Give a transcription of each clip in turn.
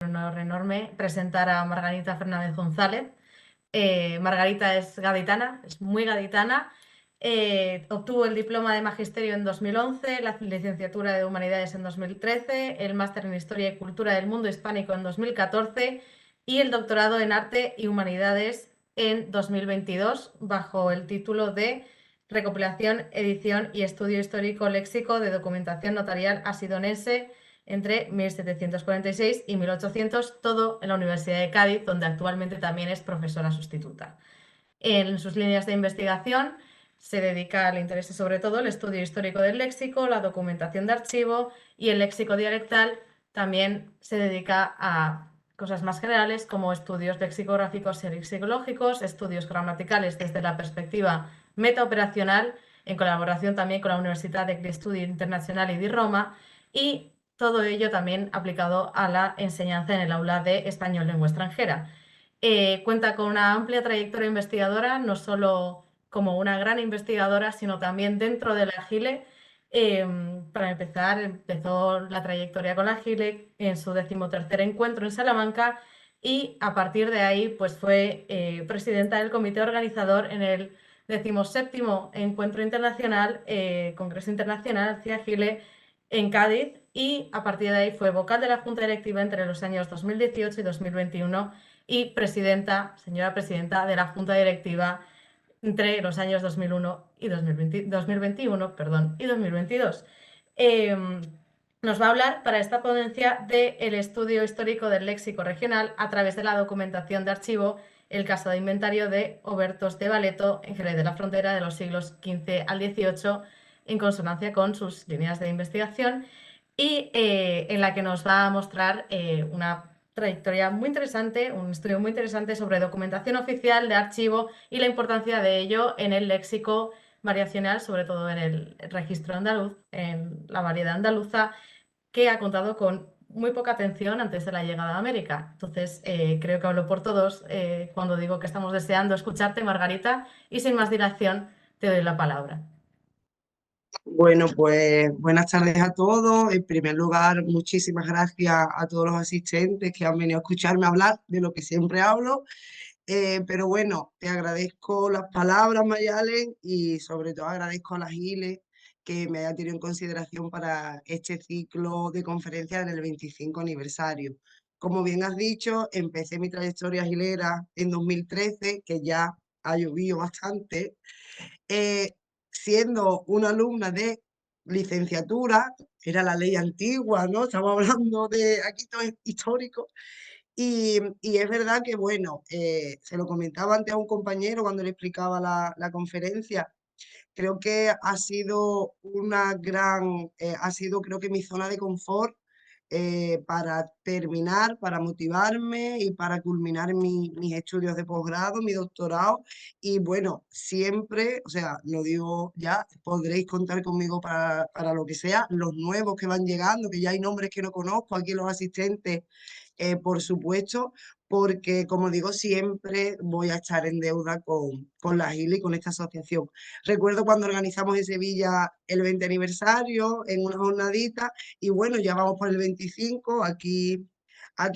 Un honor enorme presentar a Margarita Fernández González. Margarita es gaditana, es muy gaditana. Obtuvo el diploma de Magisterio en 2011, la licenciatura de Humanidades en 2013, el máster en Historia y Cultura del Mundo Hispánico en 2014 y el doctorado en Arte y Humanidades en 2022 bajo el título de Recopilación, Edición y Estudio Histórico Léxico de Documentación Notarial Asidonense entre 1746 y 1800, todo en la Universidad de Cádiz, donde actualmente también es profesora sustituta. En sus líneas de investigación se dedica al interés sobre todo el estudio histórico del léxico, la documentación de archivo y el léxico dialectal. También se dedica a cosas más generales como estudios lexicográficos y lexicológicos, estudios gramaticales desde la perspectiva metaoperacional, en colaboración también con la Universitat d'Estudi Internacional y de Roma, y todo ello también aplicado a la enseñanza en el aula de español lengua extranjera. Cuenta con una amplia trayectoria investigadora, no solo como una gran investigadora, sino también dentro de la GILE. Para empezar, empezó la trayectoria con la GILE en su 13º encuentro en Salamanca y a partir de ahí pues fue presidenta del comité organizador en el 17º Encuentro Internacional, Congreso Internacional hacia GILE en Cádiz, y a partir de ahí fue vocal de la Junta Directiva entre los años 2018 y 2021 y señora presidenta de la Junta Directiva entre los años 2001 y 2021, perdón, y 2022. Eh, Nos va a hablar para esta ponencia del estudio histórico del léxico regional a través de la documentación de archivo, el caso de inventario de Obertos de Valeto en Jerez de la Frontera de los siglos XV al XVIII, en consonancia con sus líneas de investigación, y en la que nos va a mostrar una trayectoria muy interesante, un estudio muy interesante sobre documentación oficial de archivo y la importancia de ello en el léxico variacional, sobre todo en el registro andaluz, en la variedad andaluza, que ha contado con muy poca atención antes de la llegada a América. Entonces, creo que hablo por todos cuando digo que estamos deseando escucharte, Margarita, y sin más dilación, te doy la palabra. Bueno, pues buenas tardes a todos. En primer lugar, muchísimas gracias a todos los asistentes que han venido a escucharme hablar de lo que siempre hablo. Pero bueno, te agradezco las palabras, Mayalen, y sobre todo agradezco a la Giles que me haya tenido en consideración para este ciclo de conferencias en el 25 aniversario. Como bien has dicho, empecé mi trayectoria gilera en 2013, que ya ha llovido bastante. eh, Siendo una alumna de licenciatura, era la ley antigua, ¿no? Estamos hablando de aquí todo es histórico. Y es verdad que, bueno, se lo comentaba antes a un compañero cuando le explicaba la conferencia. Creo que ha sido ha sido creo que mi zona de confort para terminar, para motivarme y para culminar mis estudios de posgrado, mi doctorado. Y bueno, siempre, o sea, lo digo ya, podréis contar conmigo para lo que sea, los nuevos que van llegando, que ya hay nombres que no conozco, aquí los asistentes, por supuesto, porque como digo, siempre voy a estar en deuda con la GIL y con esta asociación. Recuerdo cuando organizamos en Sevilla el 20 aniversario en una jornadita y bueno, ya vamos por el 25, aquí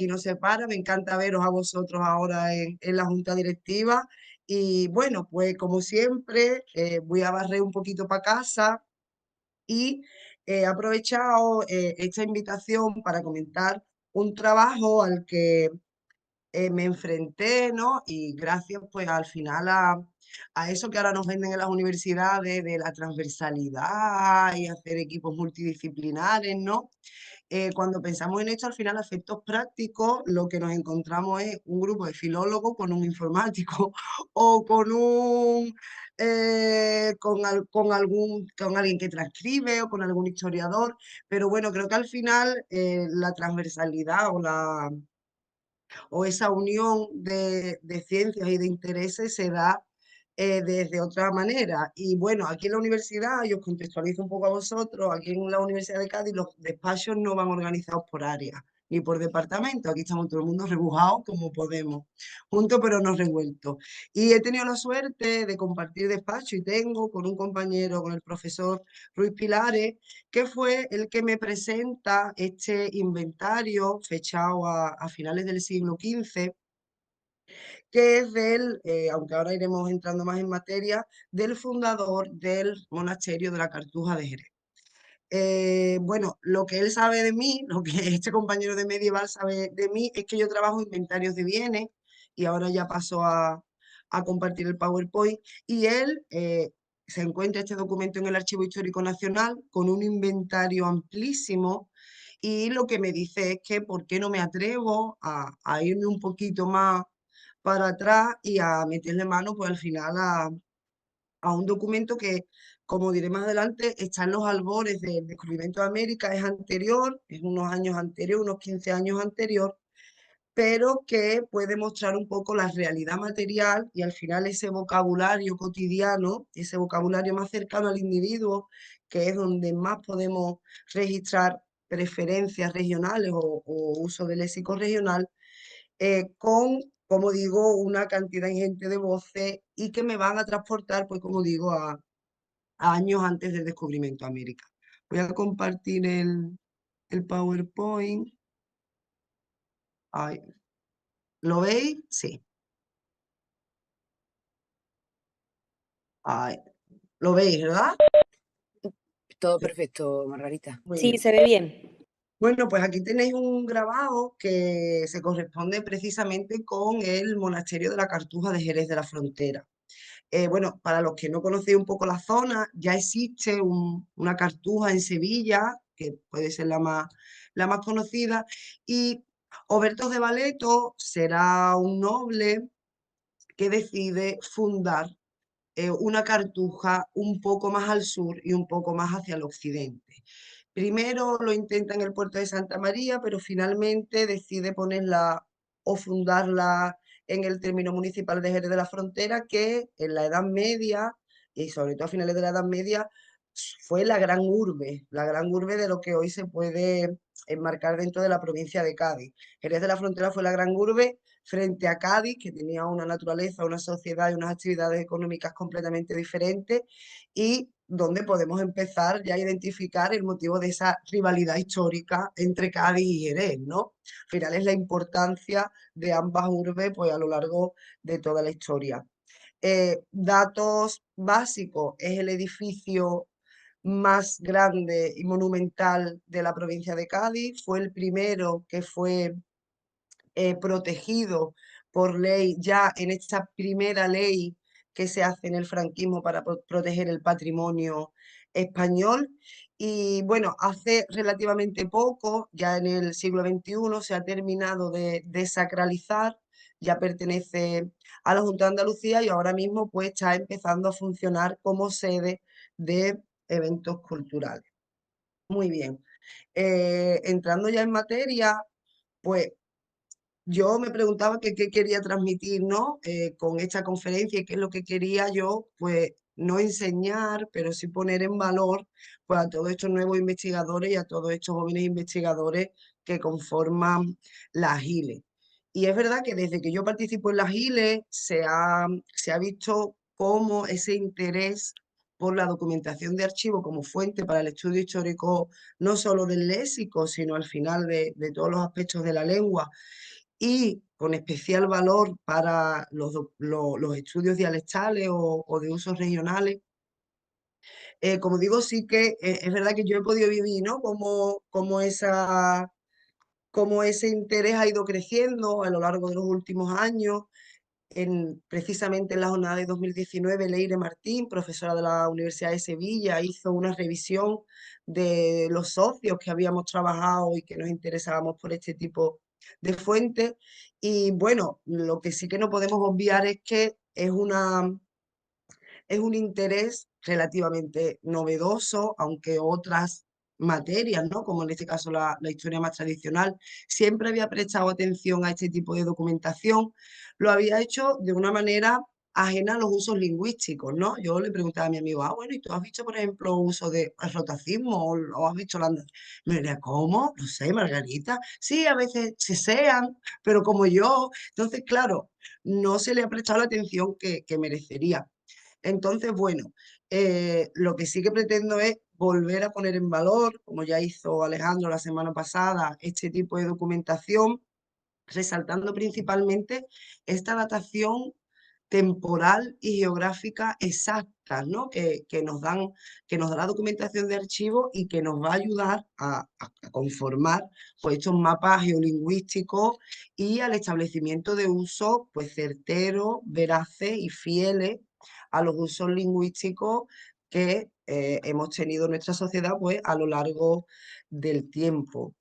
no se para, me encanta veros a vosotros ahora en la junta directiva y bueno, pues como siempre voy a barrer un poquito para casa y he aprovechado esta invitación para comentar un trabajo al que me enfrenté, ¿no? Y gracias pues al final a eso que ahora nos venden en las universidades de la transversalidad y hacer equipos multidisciplinares, ¿no? Cuando pensamos en esto, al final, a efectos prácticos, lo que nos encontramos es un grupo de filólogos con un informático o con alguien que transcribe o con algún historiador. Pero bueno, creo que al final la transversalidad o esa unión de ciencias y de intereses se da desde otra manera. Y bueno, aquí en la universidad, y os contextualizo un poco a vosotros, aquí en la Universidad de Cádiz los despachos no van organizados por áreas. ni por departamento. Aquí estamos todo el mundo rebujados como podemos, juntos pero no revueltos. Y he tenido la suerte de compartir despacho y tengo con un compañero, con el profesor Ruiz Pilares, que fue el que me presenta este inventario fechado a finales del siglo XV, que es del, aunque ahora iremos entrando más en materia, del fundador del monasterio de la Cartuja de Jerez. Bueno, lo que él sabe de mí, lo que este compañero de medieval sabe de mí, es que yo trabajo inventarios de bienes y ahora ya paso a compartir el PowerPoint. Y él se encuentra este documento en el Archivo Histórico Nacional con un inventario amplísimo. Y lo que me dice es que por qué no me atrevo a irme un poquito más para atrás y a meterle mano, pues al final a un documento que, como diré más adelante, está en los albores del descubrimiento de América, es anterior, es unos años anterior, unos 15 años anterior, pero que puede mostrar un poco la realidad material y al final ese vocabulario cotidiano, ese vocabulario más cercano al individuo, que es donde más podemos registrar preferencias regionales o uso del léxico regional, con, como digo, una cantidad ingente de voces y que me van a transportar, pues como digo, a años antes del descubrimiento de América. Voy a compartir el PowerPoint. Ay, ¿lo veis? Sí. Ay, ¿lo veis, verdad? Todo Sí, perfecto, Margarita. muy Sí, bien. se ve bien. Bueno, pues aquí tenéis un grabado que se corresponde precisamente con el monasterio de la Cartuja de Jerez de la Frontera. Bueno, para los que no conocéis un poco la zona, ya existe una cartuja en Sevilla, que puede ser la más conocida, y Oberto de Valeto será un noble que decide fundar una cartuja un poco más al sur y un poco más hacia el occidente. Primero lo intenta en el puerto de Santa María, pero finalmente decide ponerla o fundarla en el término municipal de Jerez de la Frontera, que en la Edad Media, y sobre todo a finales de la Edad Media, fue la gran urbe de lo que hoy se puede enmarcar dentro de la provincia de Cádiz. Jerez de la Frontera fue la gran urbe frente a Cádiz, que tenía una naturaleza, una sociedad y unas actividades económicas completamente diferentes, y donde podemos empezar ya a identificar el motivo de esa rivalidad histórica entre Cádiz y Jerez, ¿no? Al final es la importancia de ambas urbes pues, a lo largo de toda la historia. Datos básicos, es el edificio más grande y monumental de la provincia de Cádiz, fue el primero que fue protegido por ley ya en esta primera ley que se hace en el franquismo para proteger el patrimonio español. Y bueno, hace relativamente poco, ya en el siglo XXI, se ha terminado de desacralizar, ya pertenece a la Junta de Andalucía y ahora mismo pues está empezando a funcionar como sede de eventos culturales. Muy bien. Entrando ya en materia, pues yo me preguntaba que qué quería transmitir, ¿no? Con esta conferencia y qué es lo que quería yo, pues no enseñar, pero sí poner en valor pues, a todos estos nuevos investigadores y a todos estos jóvenes investigadores que conforman las ILE. Y es verdad que desde que yo participo en las ILE se ha visto cómo ese interés por la documentación de archivo como fuente para el estudio histórico, no solo del léxico, sino al final de todos los aspectos de la lengua, y con especial valor para los estudios dialectales o de usos regionales. Como digo, sí que es verdad que yo he podido vivir, ¿no? Como ese interés ha ido creciendo a lo largo de los últimos años. Precisamente en la jornada de 2019, Leire Martín, profesora de la Universidad de Sevilla, hizo una revisión de los socios que habíamos trabajado y que nos interesábamos por este tipo de fuentes. Y bueno, lo que sí que no podemos obviar es que es un interés relativamente novedoso, aunque otras materias, ¿no? Como en este caso la historia más tradicional, siempre había prestado atención a este tipo de documentación. Lo había hecho de una manera ajena a los usos lingüísticos, ¿no? Yo le preguntaba a mi amigo, bueno, ¿y tú has visto, por ejemplo, uso de rotacismo o has visto la... Me diría, ¿cómo? No sé, Margarita. Sí, a veces se sean, pero como yo. Entonces, claro, no se le ha prestado la atención que merecería. Entonces, bueno, lo que sí que pretendo es volver a poner en valor, como ya hizo Alejandro la semana pasada, este tipo de documentación, resaltando principalmente esta datación temporal y geográfica exacta, ¿no? Que nos da la documentación de archivo y que nos va a ayudar a conformar pues, estos mapas geolingüísticos y al establecimiento de usos pues, certeros, veraces y fieles a los usos lingüísticos que hemos tenido en nuestra sociedad pues, a lo largo del tiempo.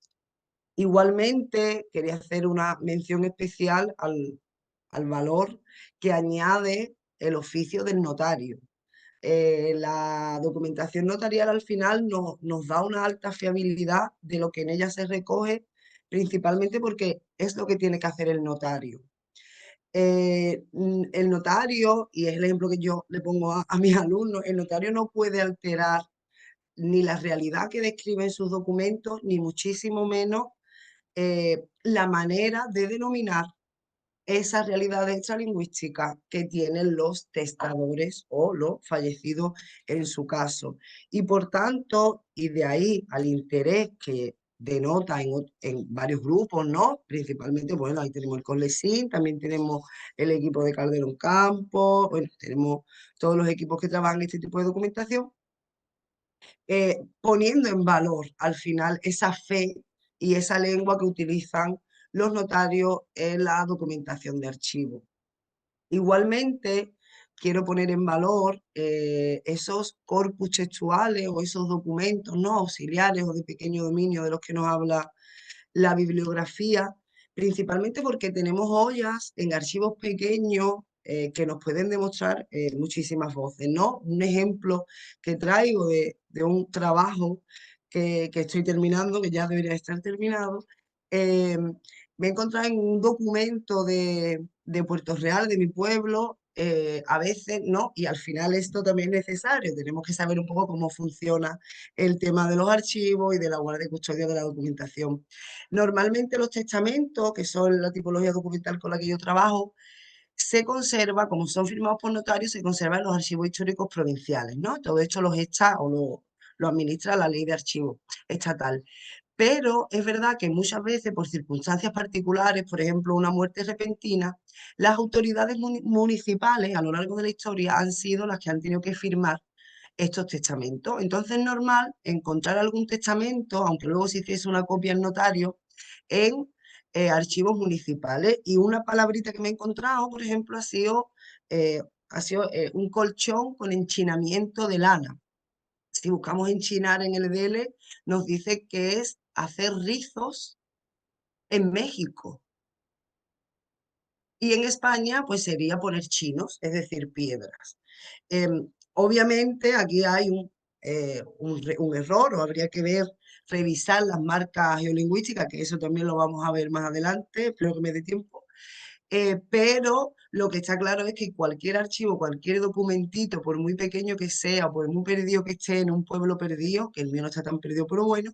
Igualmente, quería hacer una mención especial al valor que añade el oficio del notario. La documentación notarial al final nos da una alta fiabilidad de lo que en ella se recoge, principalmente porque es lo que tiene que hacer el notario. El notario, y es el ejemplo que yo le pongo a mis alumnos, el notario no puede alterar ni la realidad que describe en sus documentos, ni muchísimo menos la manera de denominar esa realidad extralingüística que tienen los testadores o los fallecidos en su caso. Y por tanto, y de ahí al interés que denota en varios grupos, ¿no? Principalmente, bueno, ahí tenemos el Conlesin, también tenemos el equipo de Calderón Campos, bueno, tenemos todos los equipos que trabajan en este tipo de documentación, poniendo en valor al final esa fe y esa lengua que utilizan los notarios en la documentación de archivo. Igualmente, quiero poner en valor esos corpus textuales o esos documentos no auxiliares o de pequeño dominio de los que nos habla la bibliografía, principalmente porque tenemos ollas en archivos pequeños que nos pueden demostrar muchísimas voces, ¿no? Un ejemplo que traigo de un trabajo que estoy terminando, que ya debería estar terminado, me he encontrado en un documento de Puerto Real, de mi pueblo, a veces, ¿no? Y al final esto también es necesario, tenemos que saber un poco cómo funciona el tema de los archivos y de la guardia y custodia de la documentación. Normalmente los testamentos, que son la tipología documental con la que yo trabajo, se conserva, como son firmados por notarios, se conservan en los archivos históricos provinciales, ¿no? Todo esto los está o lo administra la ley de archivo estatal. Pero es verdad que muchas veces, por circunstancias particulares, por ejemplo, una muerte repentina, las autoridades municipales a lo largo de la historia han sido las que han tenido que firmar estos testamentos. Entonces es normal encontrar algún testamento, aunque luego se hiciese una copia en notario, en archivos municipales. Y una palabrita que me he encontrado, por ejemplo, ha sido un colchón con enchinamiento de lana. Si buscamos enchinar en el DL, nos dice que es hacer rizos en México. Y en España, pues sería poner chinos, es decir, piedras. Obviamente aquí hay un error, o habría que revisar las marcas geolingüísticas, que eso también lo vamos a ver más adelante, espero que me dé tiempo. Pero lo que está claro es que cualquier archivo, cualquier documentito, por muy pequeño que sea, por muy perdido que esté en un pueblo perdido, que el mío no está tan perdido, pero bueno,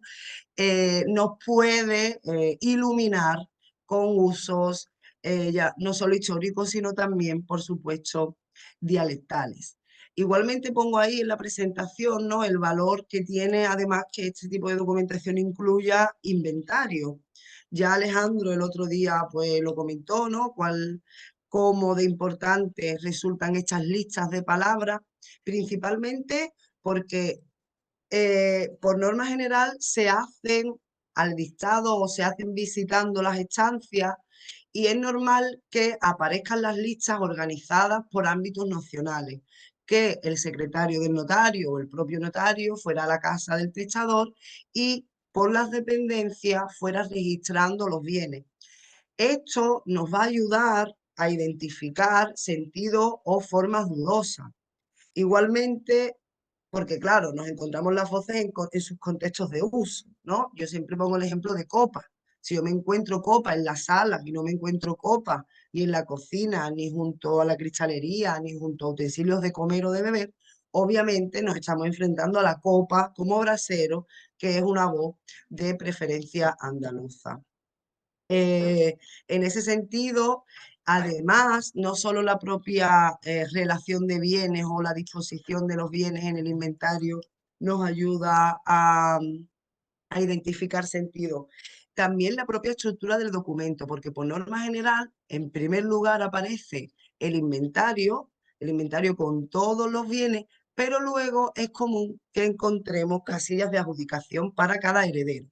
nos puede iluminar con usos ya no solo históricos, sino también, por supuesto, dialectales. Igualmente pongo ahí en la presentación, ¿no?, el valor que tiene además que este tipo de documentación incluya inventario. Ya Alejandro el otro día pues lo comentó, ¿no?, cómo de importantes resultan estas listas de palabras, principalmente porque por norma general se hacen al dictado o se hacen visitando las estancias y es normal que aparezcan las listas organizadas por ámbitos nacionales, que el secretario del notario o el propio notario fuera a la casa del testador y por las dependencias fuera registrando los bienes. Esto nos va a ayudar a identificar sentidos o formas dudosas. Igualmente, porque claro, nos encontramos las voces en sus contextos de uso, ¿no? Yo siempre pongo el ejemplo de copa. Si yo me encuentro copa en la sala y no me encuentro copa ni en la cocina, ni junto a la cristalería, ni junto a utensilios de comer o de beber, obviamente nos estamos enfrentando a la copa como brasero, que es una voz de preferencia andaluza. En ese sentido, además, no solo la propia relación de bienes o la disposición de los bienes en el inventario nos ayuda a identificar sentido. También la propia estructura del documento, porque por norma general, en primer lugar aparece el inventario con todos los bienes, pero luego es común que encontremos casillas de adjudicación para cada heredero.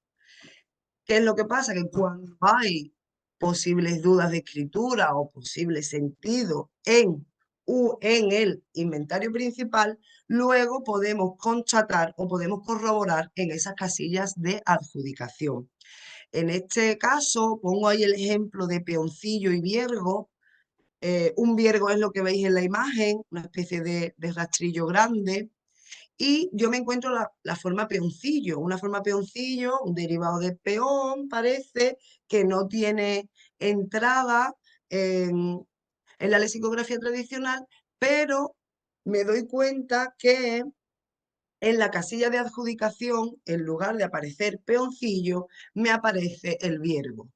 ¿Qué es lo que pasa? Que cuando hay posibles dudas de escritura o posibles sentido en el inventario principal, luego podemos constatar o podemos corroborar en esas casillas de adjudicación. En este caso, pongo ahí el ejemplo de peoncillo y viergo. Un viergo es lo que veis en la imagen, una especie de rastrillo grande. Y yo me encuentro la forma peoncillo, una forma peoncillo, un derivado de peón, parece, que no tiene entrada en la lexicografía tradicional, pero me doy cuenta que en la casilla de adjudicación, en lugar de aparecer peoncillo, me aparece el viergo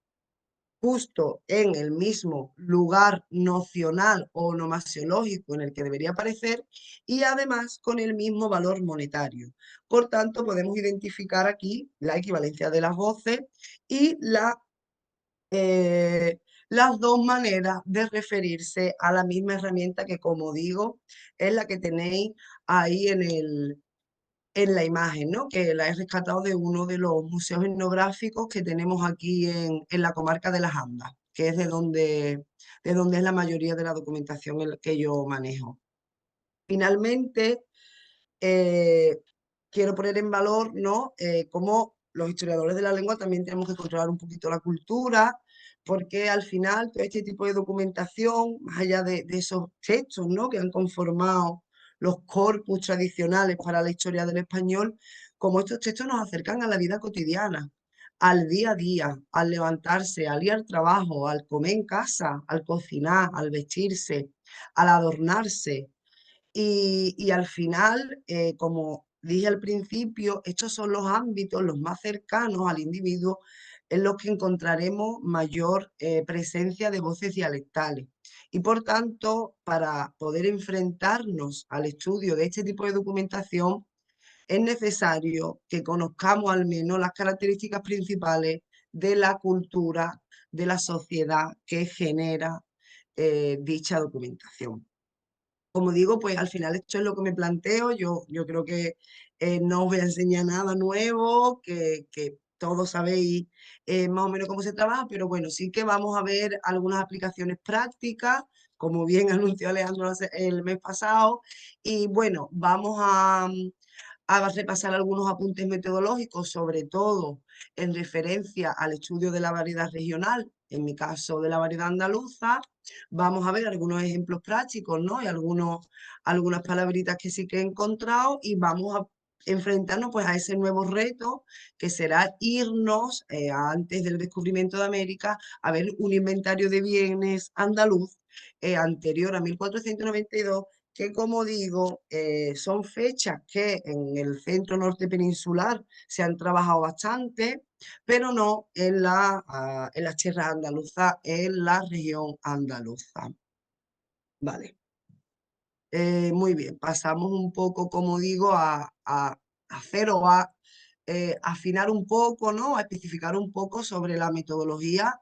justo en el mismo lugar nocional o onomasiológico en el que debería aparecer y además con el mismo valor monetario. Por tanto, podemos identificar aquí la equivalencia de las voces y las dos maneras de referirse a la misma herramienta que, como digo, es la que tenéis ahí en la imagen, ¿no? Que la he rescatado de uno de los museos etnográficos que tenemos aquí en la comarca de las Andas, que es de donde es la mayoría de la documentación que yo manejo. Finalmente, eh, quiero poner en valor, ¿no? Cómo los historiadores de la lengua también tenemos que controlar un poquito la cultura, porque al final todo este tipo de documentación, más allá de esos textos, ¿no? Que han conformado los corpus tradicionales para la historia del español, como estos textos nos acercan a la vida cotidiana, al día a día, al levantarse, al ir al trabajo, al comer en casa, al cocinar, al vestirse, al adornarse, y al final, como dije al principio, estos son los ámbitos los más cercanos al individuo en los que encontraremos mayor presencia de voces dialectales. Y por tanto, para poder enfrentarnos al estudio de este tipo de documentación, es necesario que conozcamos al menos las características principales de la cultura, de la sociedad que genera dicha documentación. Como digo, pues al final esto es lo que me planteo. Yo creo que no os voy a enseñar nada nuevo, que todos sabéis más o menos cómo se trabaja, pero bueno, sí que vamos a ver algunas aplicaciones prácticas, como bien anunció Alejandro el mes pasado. Y bueno, vamos a repasar algunos apuntes metodológicos, sobre todo en referencia al estudio de la variedad regional, en mi caso de la variedad andaluza. Vamos a ver algunos ejemplos prácticos, ¿no? Y algunas palabritas que sí que he encontrado y vamos a enfrentarnos pues a ese nuevo reto que será irnos antes del descubrimiento de América a ver un inventario de bienes andaluz anterior a 1492, que como digo, son fechas que en el centro norte peninsular se han trabajado bastante, pero no en las tierras andaluzas, en la región andaluza. Vale. Muy bien, pasamos un poco, como digo, a hacer o a afinar un poco, ¿no? A especificar un poco sobre la metodología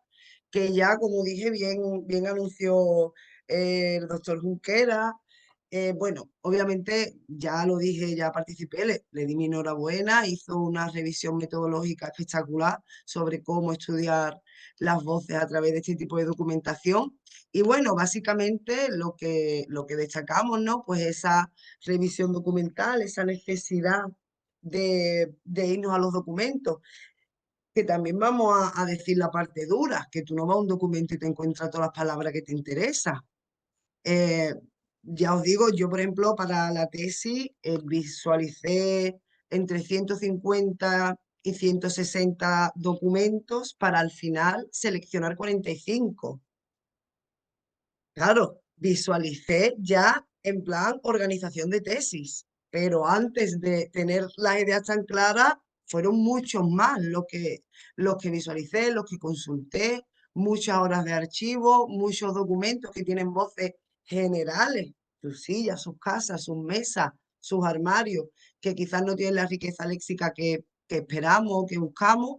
que ya, como dije, bien anunció el doctor Junquera. Bueno, obviamente ya lo dije, ya participé, le di mi enhorabuena, hizo una revisión metodológica espectacular sobre cómo estudiar las voces a través de este tipo de documentación. Y bueno, básicamente lo que destacamos, ¿no? Pues esa revisión documental, esa necesidad de irnos a los documentos, que también vamos a decir la parte dura, que tú no vas a un documento y te encuentras todas las palabras que te interesan. Eh, ya os digo, yo por ejemplo para la tesis visualicé entre 150 y 160 documentos para al final seleccionar 45. Claro, visualicé ya en plan organización de tesis, pero antes de tener las ideas tan claras, fueron muchos más los que visualicé, los que consulté, muchas horas de archivo, muchos documentos que tienen voces generales, sus sillas, sus casas, sus mesas, sus armarios, que quizás no tienen la riqueza léxica que esperamos, que buscamos,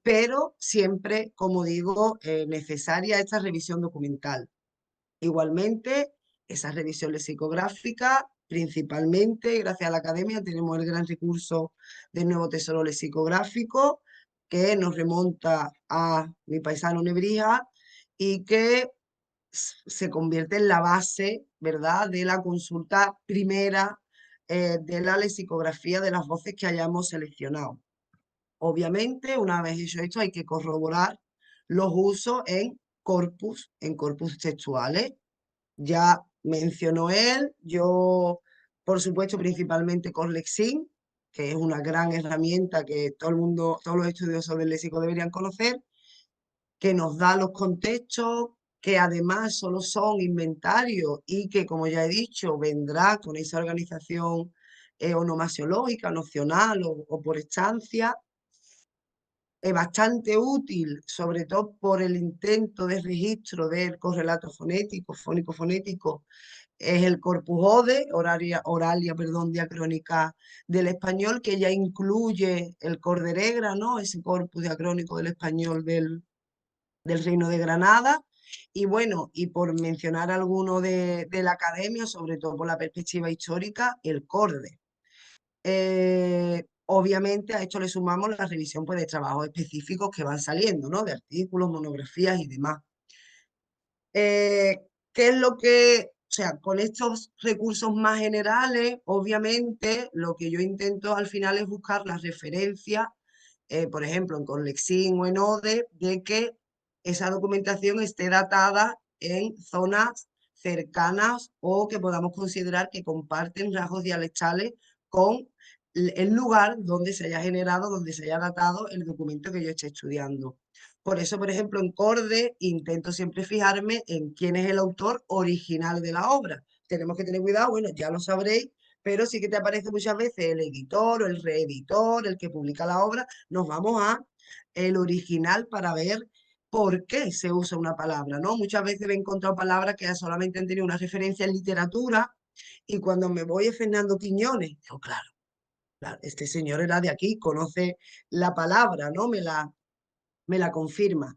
pero siempre, como digo, necesaria esta revisión documental. Igualmente, esa revisión lexicográfica, principalmente gracias a la academia, tenemos el gran recurso del nuevo tesoro lexicográfico que nos remonta a mi paisano Nebrija y que se convierte en la base, ¿verdad?, de la consulta primera de la lexicografía de las voces que hayamos seleccionado. Obviamente, una vez hecho esto, hay que corroborar los usos en corpus textuales. Ya mencionó él, yo, por supuesto, principalmente con Lexin, que es una gran herramienta que todo el mundo, todos los estudiosos del léxico deberían conocer, que nos da los contextos, que además solo son inventarios y que, como ya he dicho, vendrá con esa organización onomasiológica, nocional o por estancia. Es bastante útil, sobre todo por el intento de registro del correlato fonético, fónico-fonético, es el corpus ODE, oralia, perdón, diacrónica del español, que ya incluye el Corderegra, ¿no? Ese corpus diacrónico del español del Reino de Granada. Y bueno, y por mencionar alguno de la academia, sobre todo por la perspectiva histórica, el CORDE. Obviamente a esto le sumamos la revisión pues, de trabajos específicos que van saliendo, ¿no? De artículos, monografías y demás. ¿Qué es lo que, o sea, con estos recursos más generales, obviamente lo que yo intento al final es buscar la referencia, por ejemplo, en Conlexin o en ODE, de que esa documentación esté datada en zonas cercanas o que podamos considerar que comparten rasgos dialectales con el lugar donde se haya generado, donde se haya datado el documento que yo esté estudiando. Por eso, por ejemplo, en CORDE intento siempre fijarme en quién es el autor original de la obra. Tenemos que tener cuidado, bueno, ya lo sabréis, pero sí que te aparece muchas veces el editor o el reeditor, el que publica la obra. Nos vamos a el original para ver por qué se usa una palabra, ¿no? Muchas veces me he encontrado palabras que solamente han tenido una referencia en literatura y cuando me voy a Fernando Quiñones, digo, claro, este señor era de aquí, conoce la palabra, ¿no? Me la confirma.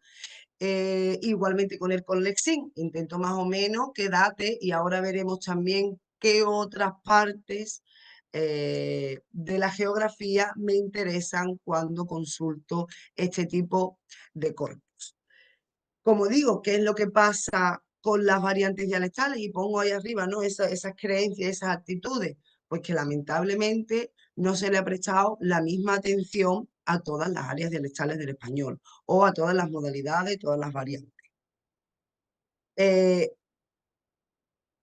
Igualmente con el Conlexin, intento más o menos que date y ahora veremos también qué otras partes de la geografía me interesan cuando consulto este tipo de corpus. Como digo, ¿qué es lo que pasa con las variantes dialectales? Y pongo ahí arriba, ¿no? Esas creencias, esas actitudes. Pues que lamentablemente no se le ha prestado la misma atención a todas las áreas dialectales del español o a todas las modalidades, todas las variantes.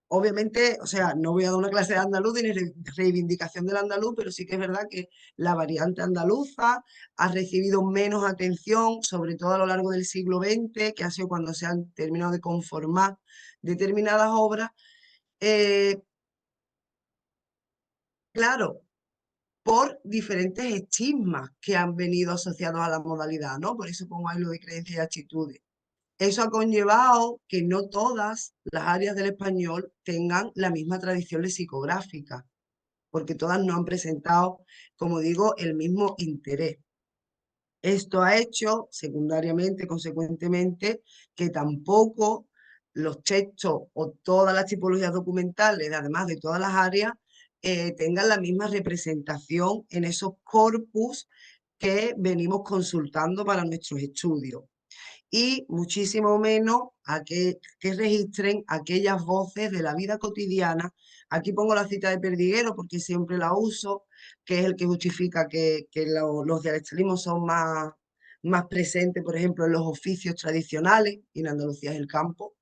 Obviamente, o sea, no voy a dar una clase de andaluz ni reivindicación del andaluz, pero sí que es verdad que la variante andaluza ha recibido menos atención, sobre todo a lo largo del siglo XX, que ha sido cuando se han terminado de conformar determinadas obras. Claro, por diferentes estigmas que han venido asociados a la modalidad, ¿no? Por eso pongo ahí lo de creencias y actitudes. Eso ha conllevado que no todas las áreas del español tengan la misma tradición lexicográfica, porque todas no han presentado, como digo, el mismo interés. Esto ha hecho, secundariamente, consecuentemente, que tampoco los textos o todas las tipologías documentales, además de todas las áreas, tengan la misma representación en esos corpus que venimos consultando para nuestros estudios y muchísimo menos a que registren aquellas voces de la vida cotidiana. Aquí pongo la cita de Perdiguero porque siempre la uso, que es el que justifica que los dialectalismos son más presentes, por ejemplo, en los oficios tradicionales, y en Andalucía es el campo.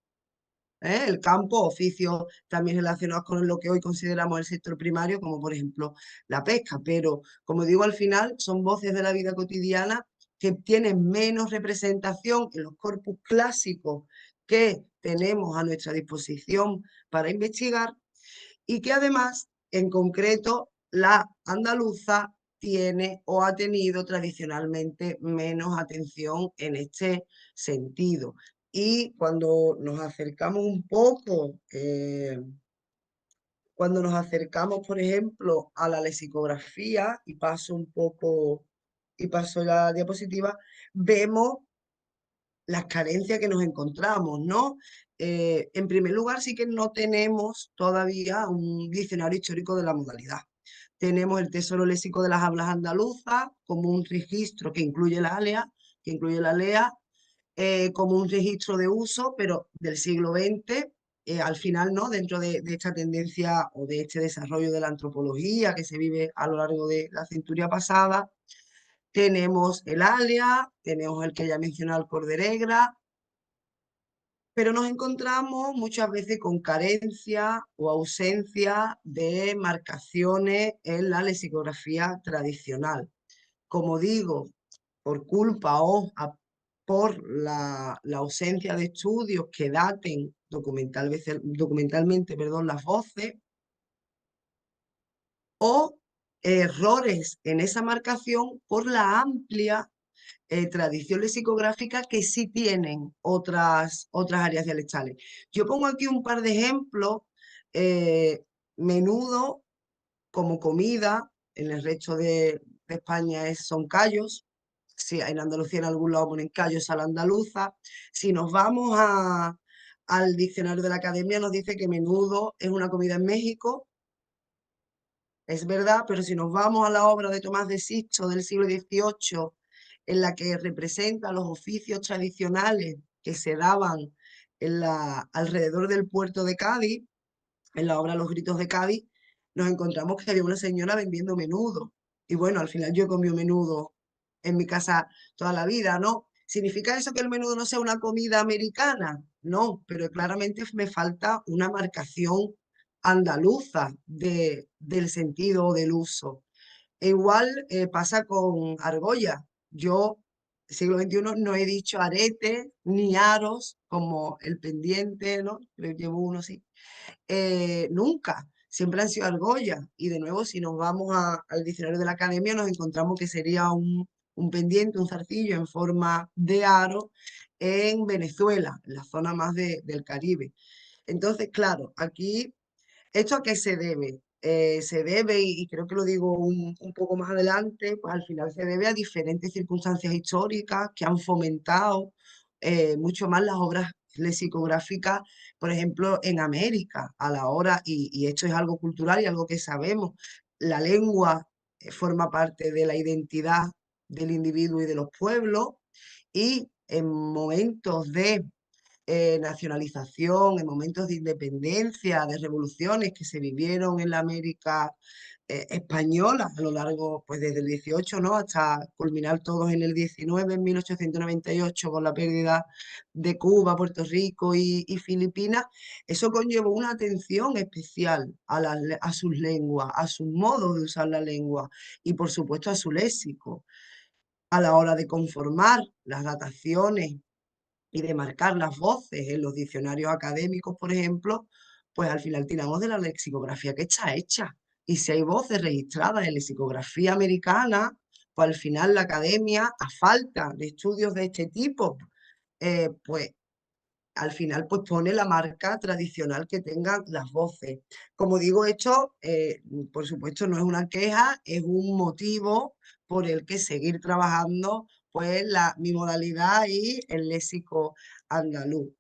El campo, oficios también relacionados con lo que hoy consideramos el sector primario, como por ejemplo la pesca. Pero, como digo, al final son voces de la vida cotidiana que tienen menos representación en los corpus clásicos que tenemos a nuestra disposición para investigar y que además, en concreto, la andaluza tiene o ha tenido tradicionalmente menos atención en este sentido. Y cuando nos acercamos un poco, cuando nos acercamos, por ejemplo, a la lexicografía, y paso la diapositiva, vemos las carencias que nos encontramos, ¿no? En primer lugar, sí que no tenemos todavía un diccionario histórico de la modalidad. Tenemos el Tesoro Léxico de las Hablas Andaluzas como un registro que incluye la ALEA, que incluye la LEA, como un registro de uso, pero del siglo XX, al final, ¿no? Dentro de esta tendencia o de este desarrollo de la antropología que se vive a lo largo de la centuria pasada, tenemos el ALEA, tenemos el que ya mencionó el Corderegra, pero nos encontramos muchas veces con carencia o ausencia de marcaciones en la lexicografía tradicional. Como digo, por culpa o por la ausencia de estudios que daten documentalmente, perdón, las voces, o errores en esa marcación por la amplia tradición lexicográfica que sí tienen otras áreas dialectales. Yo pongo aquí un par de ejemplos. Menudo como comida, en el resto de España son callos. Si en Andalucía en algún lado ponen callos a la andaluza. Si nos vamos al diccionario de la Academia, nos dice que menudo es una comida en México. Es verdad, pero si nos vamos a la obra de Tomás de Sixto del siglo XVIII, en la que representa los oficios tradicionales que se daban alrededor del puerto de Cádiz, en la obra Los Gritos de Cádiz, nos encontramos que había una señora vendiendo menudo. Y bueno, al final yo he comido menudo en mi casa toda la vida, ¿no? ¿Significa eso que el menudo no sea una comida americana? No, pero claramente me falta una marcación andaluza del sentido o del uso. E igual pasa con argolla. Yo, siglo XXI, no he dicho arete ni aros como el pendiente, ¿no? Creo que llevo uno así. Nunca, siempre han sido argollas. Y de nuevo, si nos vamos al diccionario de la Academia, nos encontramos que sería un pendiente, un zarcillo en forma de aro en Venezuela, en la zona más del Caribe. Entonces, claro, aquí, ¿esto a qué se debe? Se debe, y creo que lo digo un poco más adelante, pues al final se debe a diferentes circunstancias históricas que han fomentado mucho más las obras lexicográficas, por ejemplo, en América, a la hora, y esto es algo cultural y algo que sabemos, la lengua forma parte de la identidad del individuo y de los pueblos, y en momentos de nacionalización, en momentos de independencia, de revoluciones que se vivieron en la América española a lo largo, pues desde el 18, ¿no? Hasta culminar todos en el 19, en 1898, con la pérdida de Cuba, Puerto Rico y Filipinas. Eso conllevó una atención especial a sus lenguas, a sus modos de usar la lengua y, por supuesto, a su léxico. A la hora de conformar las dataciones y de marcar las voces en los diccionarios académicos, por ejemplo, pues al final tiramos de la lexicografía que está hecha. Y si hay voces registradas en lexicografía americana, pues al final la academia, a falta de estudios de este tipo, pues al final pues pone la marca tradicional que tengan las voces. Como digo, esto por supuesto no es una queja, es un motivo por el que seguir trabajando pues mi modalidad y el léxico andaluz.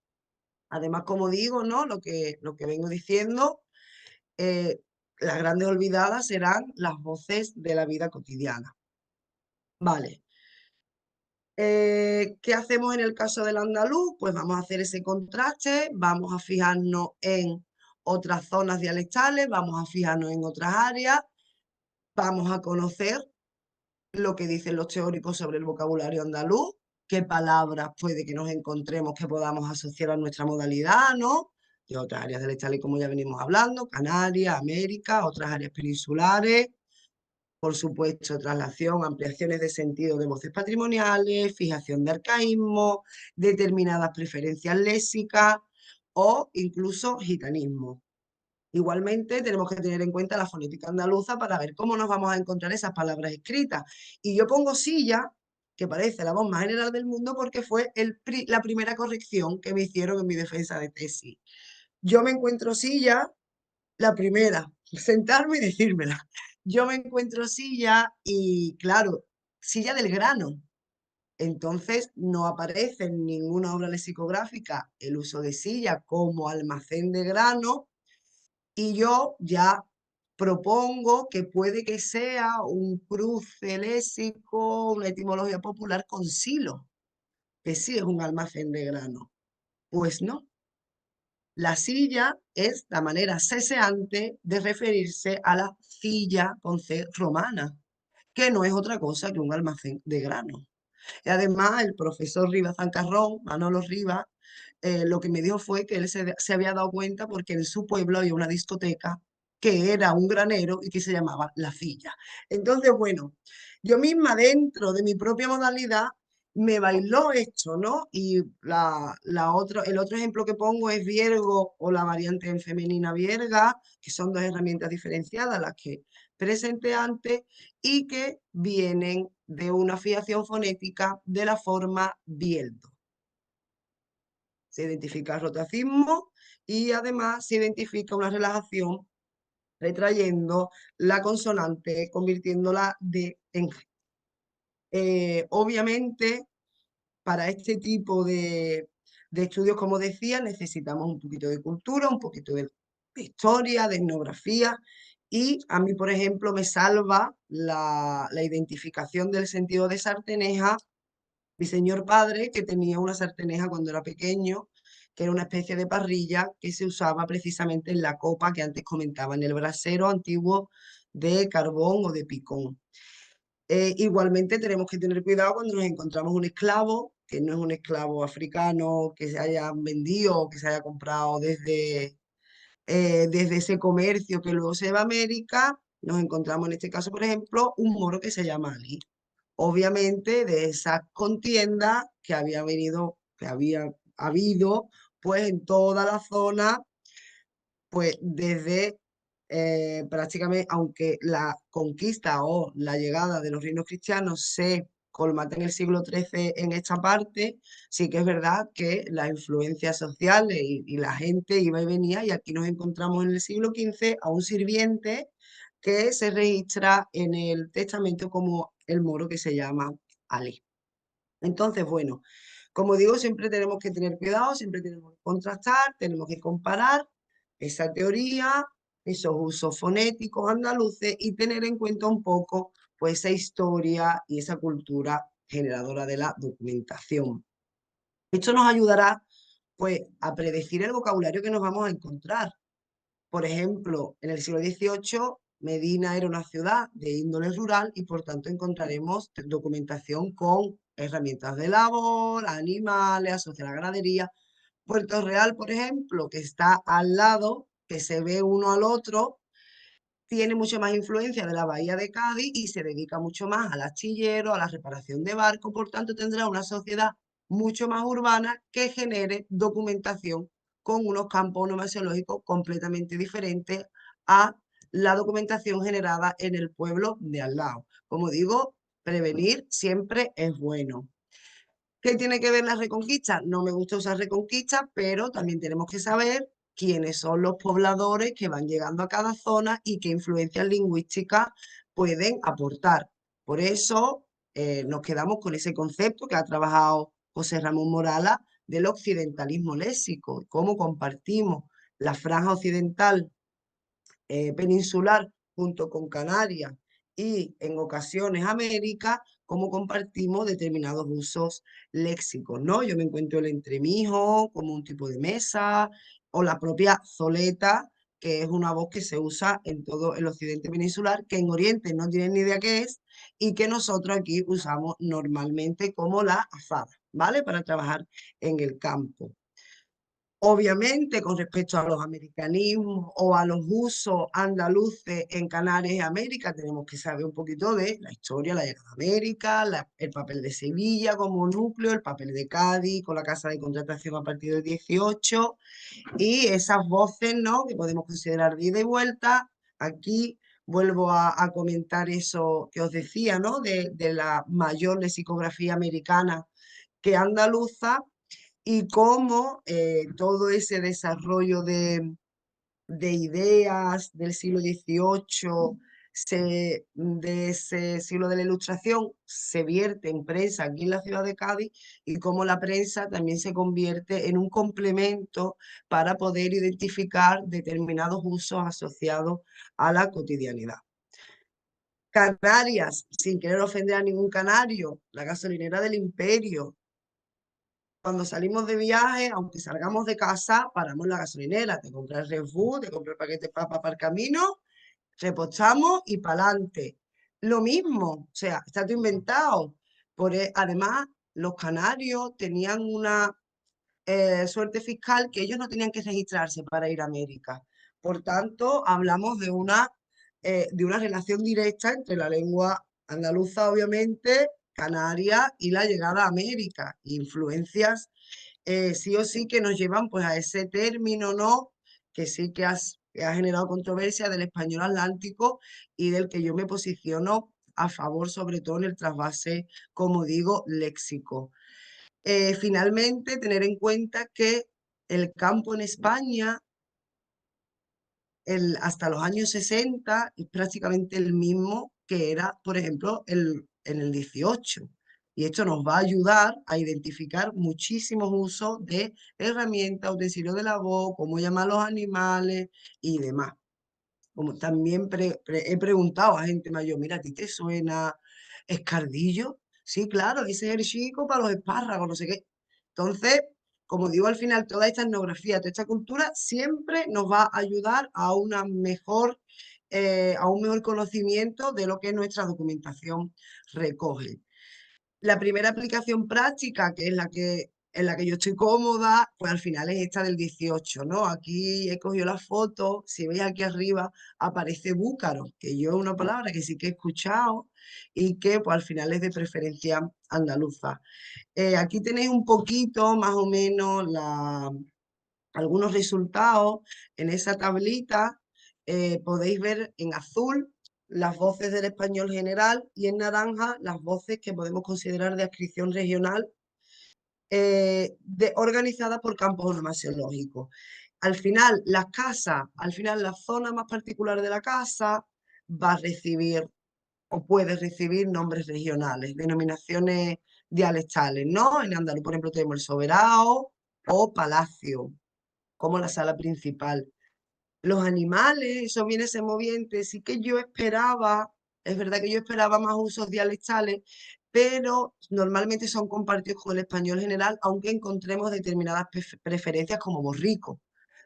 Además, como digo, ¿no? Lo que vengo diciendo, eh, las grandes olvidadas serán las voces de la vida cotidiana. Vale. ¿Qué hacemos en el caso del andaluz? Pues vamos a hacer ese contraste, vamos a fijarnos en otras zonas dialectales, vamos a fijarnos en otras áreas, vamos a conocer lo que dicen los teóricos sobre el vocabulario andaluz, qué palabras puede que nos encontremos que podamos asociar a nuestra modalidad, ¿no? de otras áreas del Estado, como ya venimos hablando, Canarias, América, otras áreas peninsulares, por supuesto, traslación, ampliaciones de sentido de voces patrimoniales, fijación de arcaísmos, determinadas preferencias léxicas o incluso gitanismo. Igualmente, tenemos que tener en cuenta la fonética andaluza para ver cómo nos vamos a encontrar esas palabras escritas. Y yo pongo silla, que parece la voz más general del mundo, porque fue la primera corrección que me hicieron en mi defensa de tesis. Yo me encuentro silla, la primera, sentarme y decírmela. Yo me encuentro silla y, claro, silla del grano. Entonces, no aparece en ninguna obra lexicográfica el uso de silla como almacén de grano, y yo ya propongo que puede que sea un cruce léxico, una etimología popular con silo, que sí es un almacén de grano. Pues no. La silla es la manera seseante de referirse a la silla con C romana, que no es otra cosa que un almacén de grano. Y además, el profesor Rivas Zancarrón, Manolo Rivas, lo que me dijo fue que él se había dado cuenta porque en su pueblo había una discoteca que era un granero y que se llamaba La Silla. Entonces, bueno, yo misma dentro de mi propia modalidad me bailó esto, ¿no? Y el otro ejemplo que pongo es Viergo o la variante en femenina Vierga, que son dos herramientas diferenciadas, las que presenté antes, y que vienen de una fijación fonética de la forma bieldo. Se identifica el rotacismo y además se identifica una relajación retrayendo la consonante, convirtiéndola en G. Obviamente, para este tipo de estudios, como decía, necesitamos un poquito de cultura, un poquito de historia, de etnografía, y a mí, por ejemplo, me salva la identificación del sentido de sarteneja mi señor padre, que tenía una sarteneja cuando era pequeño, que era una especie de parrilla que se usaba precisamente en la copa que antes comentaba, en el brasero antiguo de carbón o de picón. Igualmente tenemos que tener cuidado cuando nos encontramos un esclavo, que no es un esclavo africano que se haya vendido o que se haya comprado desde ese comercio que luego se va a América. Nos encontramos en este caso, por ejemplo, un moro que se llama Ali. Obviamente de esas contiendas que había habido, pues en toda la zona, pues desde prácticamente, aunque la conquista o la llegada de los reinos cristianos se colmata en el siglo XIII en esta parte, sí que es verdad que las influencias sociales y la gente iba y venía, y aquí nos encontramos en el siglo XV a un sirviente que se registra en el testamento como el moro que se llama Ali. Entonces, bueno, como digo, siempre tenemos que tener cuidado, siempre tenemos que contrastar, tenemos que comparar esa teoría, esos usos fonéticos andaluces y tener en cuenta un poco pues esa historia y esa cultura generadora de la documentación. Esto nos ayudará pues a predecir el vocabulario que nos vamos a encontrar. Por ejemplo, en el siglo XVIII, Medina era una ciudad de índole rural y por tanto encontraremos documentación con herramientas de labor, animales, asociadas a la ganadería. Puerto Real, por ejemplo, que está al lado, que se ve uno al otro, tiene mucha más influencia de la bahía de Cádiz y se dedica mucho más al astillero, a la reparación de barcos, por tanto tendrá una sociedad mucho más urbana que genere documentación con unos campos onomasiológicos completamente diferentes a la documentación generada en el pueblo de al lado. Como digo, prevenir siempre es bueno. ¿Qué tiene que ver la reconquista? No me gusta usar reconquista, pero también tenemos que saber quiénes son los pobladores que van llegando a cada zona y qué influencias lingüísticas pueden aportar. Por eso nos quedamos con ese concepto que ha trabajado José Ramón Morala del occidentalismo léxico, cómo compartimos la franja occidental peninsular junto con Canarias y en ocasiones América, cómo compartimos determinados usos léxicos, ¿no? Yo me encuentro el entremijo como un tipo de mesa o la propia zoleta, que es una voz que se usa en todo el occidente peninsular, que en Oriente no tienen ni idea qué es y que nosotros aquí usamos normalmente como la azada, ¿vale? Para trabajar en el campo. Obviamente, con respecto a los americanismos o a los usos andaluces en Canarias y América, tenemos que saber un poquito de la historia, la llegada a América, el papel de Sevilla como núcleo, el papel de Cádiz con la casa de contratación a partir del 18 y esas voces, ¿no?, que podemos considerar de ida y vuelta. Aquí vuelvo a comentar eso que os decía, ¿no?, de la mayor lexicografía americana que andaluza y cómo todo ese desarrollo de ideas del siglo XVIII, de ese siglo de la Ilustración, se vierte en prensa aquí en la ciudad de Cádiz y cómo la prensa también se convierte en un complemento para poder identificar determinados usos asociados a la cotidianidad. Canarias, sin querer ofender a ningún canario, la gasolinera del Imperio. Cuando salimos de viaje, aunque salgamos de casa, paramos en la gasolinera, te compras el Red Bull, te compras el paquete de papa para el camino, repostamos y para adelante. Lo mismo, o sea, está todo inventado. Además, los canarios tenían una suerte fiscal que ellos no tenían que registrarse para ir a América. Por tanto, hablamos de una relación directa entre la lengua andaluza, obviamente, canaria y la llegada a América. Influencias sí o sí que nos llevan pues a ese término, ¿no?, que sí que ha generado controversia del español atlántico y del que yo me posiciono a favor, sobre todo en el trasvase, como digo, léxico. Finalmente, tener en cuenta que el campo en España hasta los años 60 es prácticamente el mismo que era, por ejemplo, en el 18. Y esto nos va a ayudar a identificar muchísimos usos de herramientas, utensilios de labor, cómo llamar a los animales y demás. Como también he preguntado a gente mayor, mira, ¿a ti te suena escardillo? Sí, claro, ese es el chico para los espárragos, no sé qué. Entonces, como digo, al final toda esta etnografía, toda esta cultura siempre nos va a ayudar a un mejor conocimiento de lo que nuestra documentación recoge. La primera aplicación práctica, que es en la que yo estoy cómoda, pues al final es esta del 18, ¿no? Aquí he cogido la foto, si veis aquí arriba aparece búcaro, que yo es una palabra que sí que he escuchado y que pues al final es de preferencia andaluza. Aquí tenéis un poquito más o menos algunos resultados en esa tablita. Podéis ver en azul las voces del español general y en naranja las voces que podemos considerar de adscripción regional organizadas por campos onomasiológicos. Al final, la zona más particular de la casa va a recibir o puede recibir nombres regionales, denominaciones dialectales, ¿no? En andaluz, por ejemplo, tenemos el soberano o palacio, como la sala principal. Los animales, esos bienes movientes, sí que yo esperaba, es verdad que yo esperaba más usos dialectales, pero normalmente son compartidos con el español general, aunque encontremos determinadas preferencias como borrico.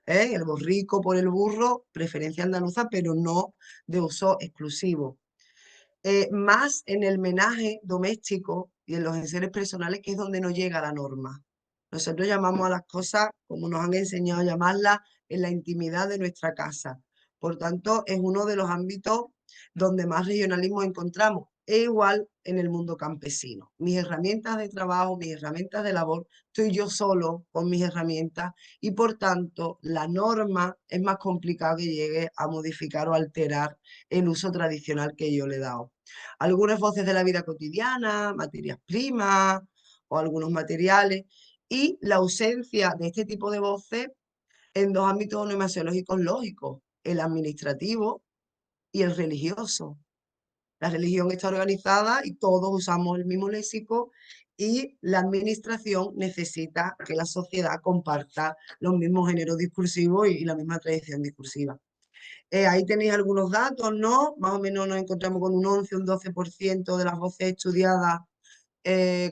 El borrico por el burro, preferencia andaluza, pero no de uso exclusivo. Más en el menaje doméstico y en los enseres personales, que es donde no llega la norma. Nosotros llamamos a las cosas como nos han enseñado a llamarlas en la intimidad de nuestra casa. Por tanto, es uno de los ámbitos donde más regionalismo encontramos. E igual en el mundo campesino. Mis herramientas de trabajo, mis herramientas de labor, estoy yo solo con mis herramientas y por tanto la norma es más complicado que llegue a modificar o alterar el uso tradicional que yo le he dado. Algunas voces de la vida cotidiana, materias primas o algunos materiales y la ausencia de este tipo de voces en dos ámbitos onomasiológicos lógicos, el administrativo y el religioso. La religión está organizada y todos usamos el mismo léxico y la administración necesita que la sociedad comparta los mismos géneros discursivos y la misma tradición discursiva. Ahí tenéis algunos datos, ¿no? Más o menos nos encontramos con un 11, un 12% de las voces estudiadas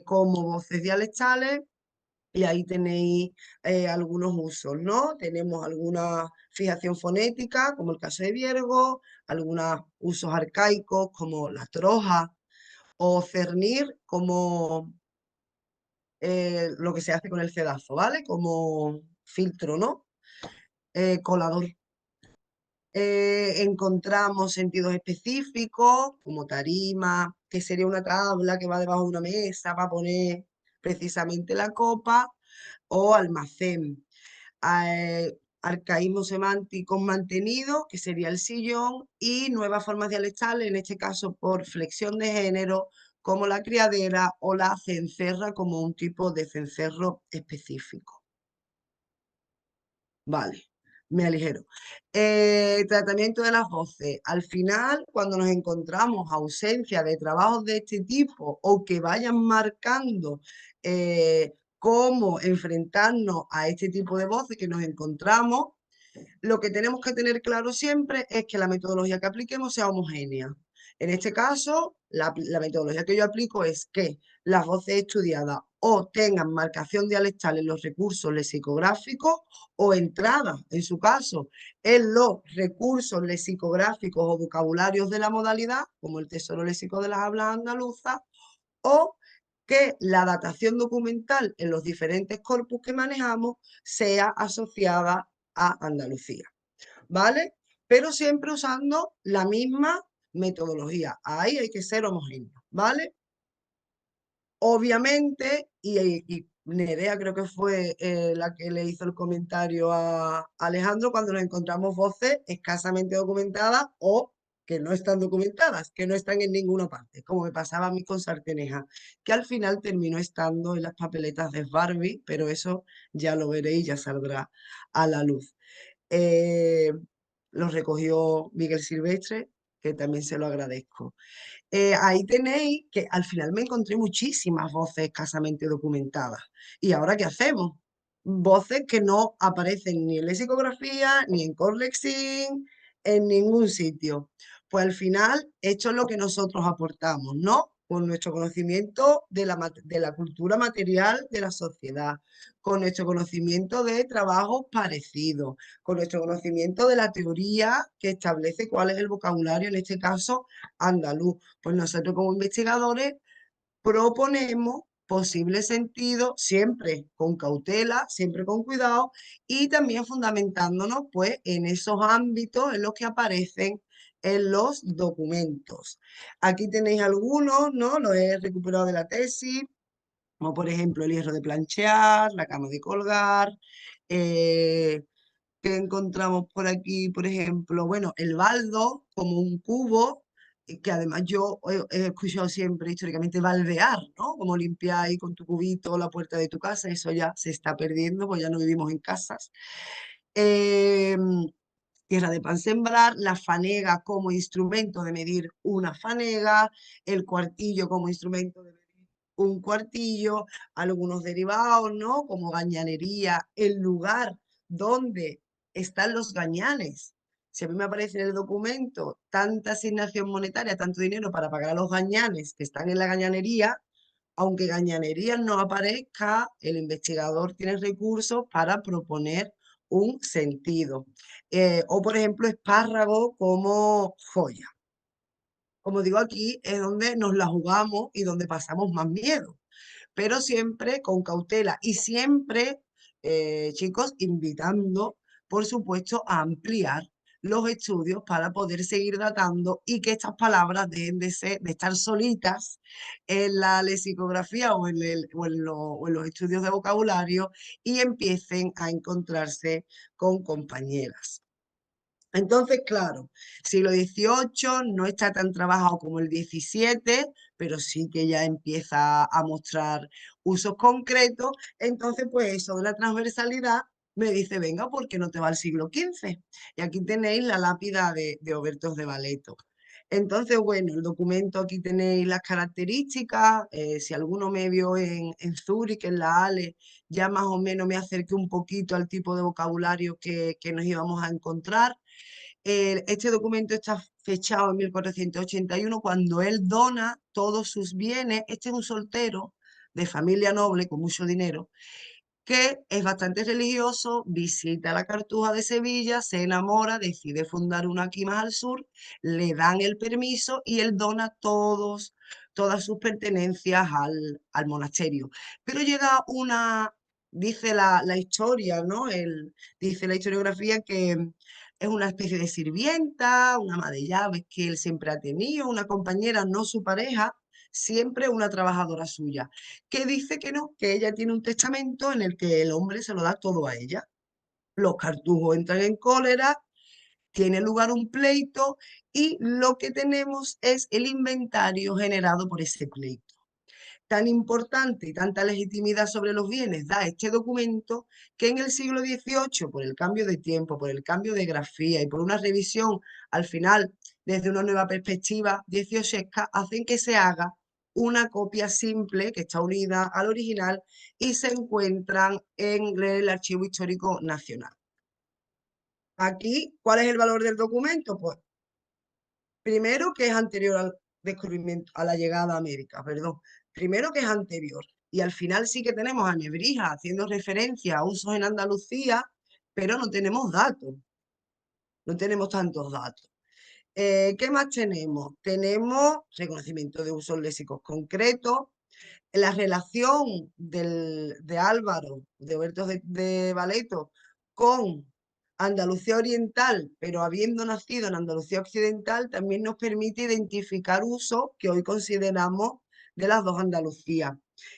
como voces dialectales. Y ahí tenéis algunos usos, ¿no? Tenemos alguna fijación fonética, como el caso de Viergo, algunos usos arcaicos, como la troja, o cernir, como lo que se hace con el cedazo, ¿vale? Como filtro, ¿no? Colador. Encontramos sentidos específicos, como tarima, que sería una tabla que va debajo de una mesa para poner precisamente la copa, o almacén. Arcaísmo semántico mantenido, que sería el sillón, y nuevas formas dialectales, en este caso por flexión de género, como la criadera o la cencerra, como un tipo de cencerro específico. Vale, me aligero. Tratamiento de las voces. Al final, cuando nos encontramos ausencia de trabajos de este tipo o que vayan marcando cómo enfrentarnos a este tipo de voces que nos encontramos, lo que tenemos que tener claro siempre es que la metodología que apliquemos sea homogénea. En este caso, la metodología que yo aplico es que las voces estudiadas o tengan marcación dialectal en los recursos lexicográficos o entrada, en su caso, en los recursos lexicográficos o vocabularios de la modalidad, como el Tesoro Léxico de las Hablas Andaluzas, o que la datación documental en los diferentes corpus que manejamos sea asociada a Andalucía, ¿vale? Pero siempre usando la misma metodología. Ahí hay que ser homogéneo, ¿vale? Obviamente, y Nerea creo que fue la que le hizo el comentario a Alejandro, cuando nos encontramos voces escasamente documentadas o que no están documentadas, que no están en ninguna parte, como me pasaba a mí con Sarteneja, que al final terminó estando en las papeletas de Barbie, pero eso ya lo veréis, ya saldrá a la luz. Eh, lo recogió Miguel Silvestre, que también se lo agradezco. Ahí tenéis que al final me encontré muchísimas voces escasamente documentadas. ¿Y ahora qué hacemos? Voces que no aparecen ni en lexicografía, ni en Corlexin, en ningún sitio. Pues al final, esto es lo que nosotros aportamos, ¿no? Con nuestro conocimiento de la cultura material de la sociedad, con nuestro conocimiento de trabajos parecidos, con nuestro conocimiento de la teoría que establece cuál es el vocabulario, en este caso, andaluz. Pues nosotros como investigadores proponemos posibles sentidos, siempre con cautela, siempre con cuidado y también fundamentándonos pues en esos ámbitos en los que aparecen en los documentos. Aquí tenéis algunos, ¿no? Los he recuperado de la tesis, como por ejemplo el hierro de planchear, la cama de colgar, que encontramos por aquí, por ejemplo, bueno, el baldo como un cubo, que además yo he escuchado siempre históricamente baldear, ¿no? Como limpiar ahí con tu cubito la puerta de tu casa, eso ya se está perdiendo, pues ya no vivimos en casas. Eh, Tierra de pan sembrar, la fanega como instrumento de medir una fanega, el cuartillo como instrumento de medir un cuartillo, algunos derivados, ¿no? Como gañanería, el lugar donde están los gañanes. Si a mí me aparece en el documento tanta asignación monetaria, tanto dinero para pagar a los gañanes que están en la gañanería, aunque gañanería no aparezca, el investigador tiene recursos para proponer un sentido. O, por ejemplo, espárrago como joya. Como digo, aquí es donde nos la jugamos y donde pasamos más miedo, pero siempre con cautela y siempre, chicos, invitando, por supuesto, a ampliar los estudios para poder seguir datando y que estas palabras dejen de estar solitas en la lexicografía o en los estudios de vocabulario y empiecen a encontrarse con compañeras. Entonces, claro, siglo XVIII no está tan trabajado como el XVII, pero sí que ya empieza a mostrar usos concretos. Entonces, pues eso de la transversalidad me dice, venga, ¿por qué no te va al siglo XV? Y aquí tenéis la lápida de Obertos de Valeto. Entonces, bueno, el documento, aquí tenéis las características. Si alguno me vio en Zúrich, en la ALE, ya más o menos me acerqué un poquito al tipo de vocabulario que nos íbamos a encontrar. Este documento está fechado en 1481 cuando él dona todos sus bienes. Este es un soltero de familia noble con mucho dinero que es bastante religioso, visita la Cartuja de Sevilla, se enamora, decide fundar una aquí más al sur, le dan el permiso y él dona todas sus pertenencias al monasterio. Pero llega una dice la historia, ¿no? Dice la historiografía que es una especie de sirvienta, una ama de llaves que él siempre ha tenido, una compañera, no su pareja, siempre una trabajadora suya, que dice que no, que ella tiene un testamento en el que el hombre se lo da todo a ella. Los cartujos entran en cólera, tiene lugar un pleito y lo que tenemos es el inventario generado por ese pleito. Tan importante y tanta legitimidad sobre los bienes da este documento que en el siglo XVIII, por el cambio de tiempo, por el cambio de grafía y por una revisión al final desde una nueva perspectiva dieciochesca, hacen que se haga una copia simple que está unida al original y se encuentran en el Archivo Histórico Nacional. Aquí, ¿cuál es el valor del documento? Pues primero que es anterior al descubrimiento, a la llegada a América, perdón. Primero que es anterior. Y al final sí que tenemos a Nebrija haciendo referencia a usos en Andalucía, pero no tenemos datos. No tenemos tantos datos. ¿Qué más tenemos? Tenemos reconocimiento de usos léxicos concretos, la relación de Álvaro, de Huertos de Valeto, con Andalucía Oriental, pero habiendo nacido en Andalucía Occidental, también nos permite identificar usos que hoy consideramos de las dos Andalucías.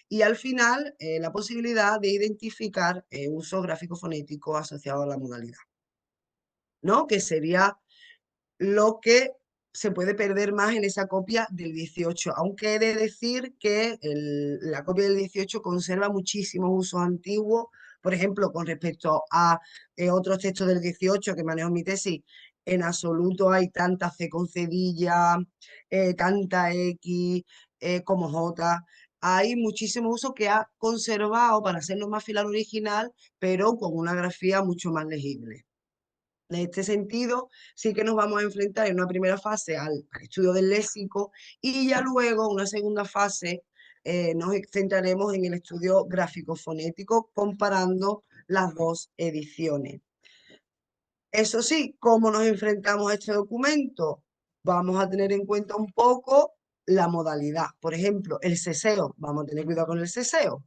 Y al final, la posibilidad de identificar usos gráficos fonéticos asociados a la modalidad, ¿no? Que sería lo que se puede perder más en esa copia del 18, aunque he de decir que la copia del 18 conserva muchísimos usos antiguos, por ejemplo, con respecto a otros textos del 18 que manejo en mi tesis, en absoluto hay tanta C con cedilla, tanta X como J. Hay muchísimos usos que ha conservado para hacerlo más fiel al original, pero con una grafía mucho más legible. En este sentido, sí que nos vamos a enfrentar en una primera fase al estudio del léxico y ya luego, una segunda fase, nos centraremos en el estudio gráfico-fonético comparando las dos ediciones. Eso sí, ¿cómo nos enfrentamos a este documento? Vamos a tener en cuenta un poco la modalidad. Por ejemplo, el seseo. Vamos a tener cuidado con el seseo.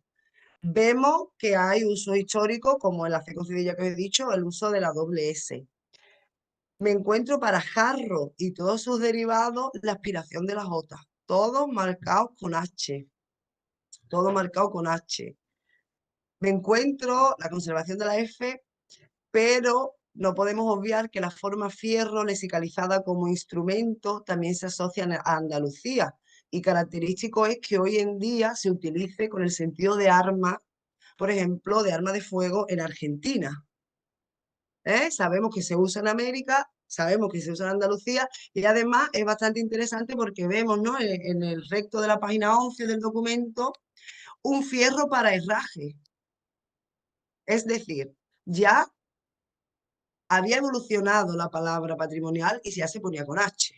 Vemos que hay usos históricos, como el C con cedilla que os he dicho, el uso de la doble S. Me encuentro para jarro y todos sus derivados la aspiración de las J, todos marcados con H, todo marcado con H. Me encuentro la conservación de la F, pero no podemos obviar que la forma fierro lexicalizada como instrumento también se asocia a Andalucía y característico es que hoy en día se utilice con el sentido de arma, por ejemplo, de arma de fuego en Argentina. Sabemos que se usa en América, sabemos que se usa en Andalucía y además es bastante interesante porque vemos, ¿no?, en el recto de la página 11 del documento un fierro para herraje. Es decir, ya había evolucionado la palabra patrimonial y ya se ponía con H,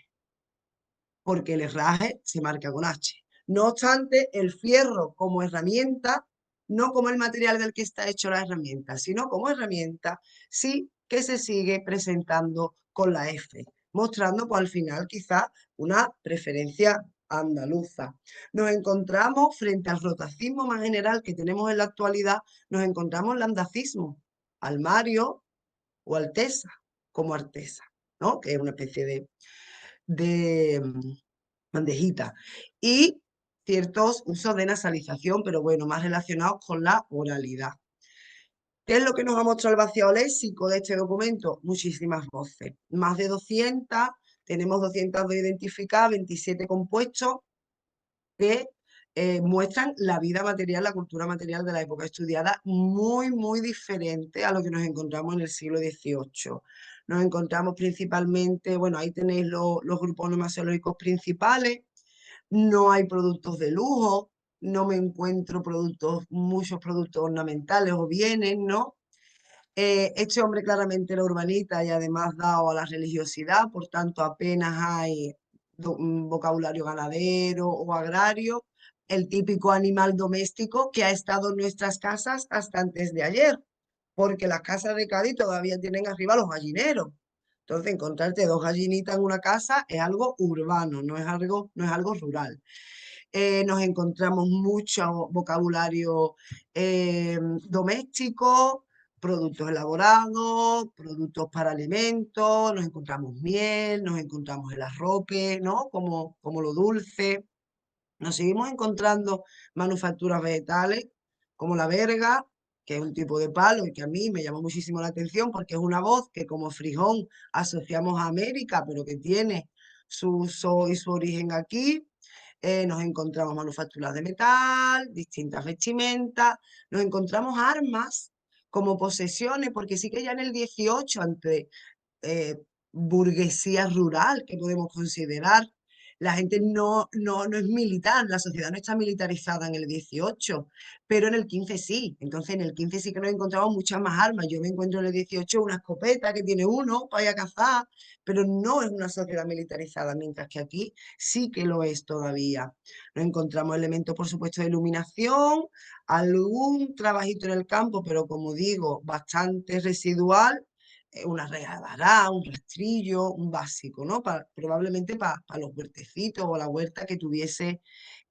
porque el herraje se marca con H. No obstante, el fierro como herramienta, no como el material del que está hecho la herramienta, sino como herramienta, sí que se sigue presentando con la F, mostrando pues al final quizá una preferencia andaluza. Nos encontramos frente al rotacismo más general que tenemos en la actualidad, nos encontramos landacismo, almario o alteza, como artesa, ¿no?, que es una especie de bandejita, y ciertos usos de nasalización, pero bueno, más relacionados con la oralidad. ¿Qué es lo que nos ha mostrado el vaciado léxico de este documento? Muchísimas voces, más de 200, tenemos 202 identificadas, 27 compuestos que muestran la vida material, la cultura material de la época estudiada, muy, muy diferente a lo que nos encontramos en el siglo XVIII. Nos encontramos principalmente, bueno, ahí tenéis los grupos onomasológicos principales, no hay productos de lujo, no me encuentro muchos productos ornamentales o bienes, ¿no? Este hombre claramente era urbanita y además dado a la religiosidad, por tanto apenas hay un vocabulario ganadero o agrario, el típico animal doméstico que ha estado en nuestras casas hasta antes de ayer, porque las casas de Cádiz todavía tienen arriba los gallineros. Entonces, encontrarte dos gallinitas en una casa es algo urbano, no es algo rural. nos encontramos mucho vocabulario doméstico, productos elaborados, productos para alimentos, nos encontramos miel, nos encontramos el arrope, ¿no? Como lo dulce. Nos seguimos encontrando manufacturas vegetales como la verga, que es un tipo de palo y que a mí me llamó muchísimo la atención porque es una voz que como frijón asociamos a América, pero que tiene su uso y su origen aquí. Nos encontramos manufacturas de metal, distintas vestimentas, nos encontramos armas como posesiones, porque sí que ya en el 18, ante eh, burguesía rural que podemos considerar. La gente no es militar, la sociedad no está militarizada en el 18, pero en el 15 sí. Entonces en el 15 sí que nos encontramos muchas más armas. Yo me encuentro en el 18 una escopeta que tiene uno para ir a cazar, pero no es una sociedad militarizada, mientras que aquí sí que lo es todavía. Nos encontramos elementos, por supuesto, de iluminación, algún trabajito en el campo, pero como digo, bastante residual, una regadera, un rastrillo, un básico, ¿no? Probablemente para los huertecitos o la huerta que tuviese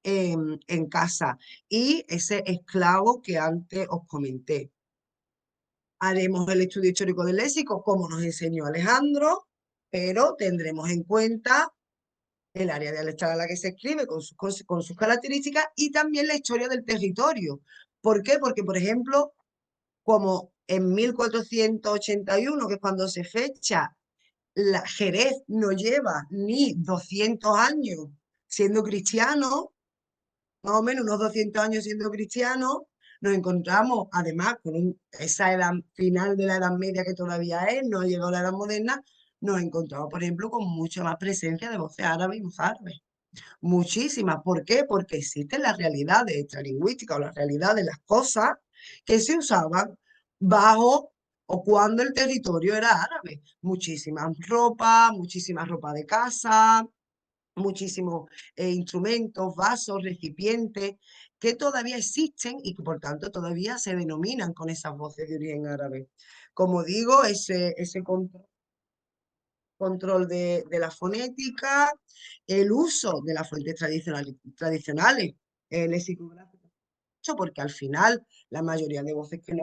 en casa. Y ese esclavo que antes os comenté. Haremos el estudio histórico del léxico, como nos enseñó Alejandro, pero tendremos en cuenta el área dialectal a la que se escribe con sus características y también la historia del territorio. ¿Por qué? Porque, por ejemplo, como en 1481, que es cuando se fecha, Jerez no lleva ni 200 años siendo cristiano, más o menos unos 200 años siendo cristiano, nos encontramos además con esa edad final de la Edad Media que todavía es, no ha llegado la Edad Moderna, nos encontramos, por ejemplo, con mucha más presencia de voces árabes y mozárabes. Muchísimas. ¿Por qué? Porque existen las realidades extralingüísticas o las realidades de las cosas que se usaban bajo o cuando el territorio era árabe. Muchísimas ropa de casa, muchísimos instrumentos, vasos, recipientes, que todavía existen y que por tanto todavía se denominan con esas voces de origen árabe. Como digo, ese control de la fonética, el uso de las fuentes tradicionales lexicográficas, porque al final la mayoría de voces que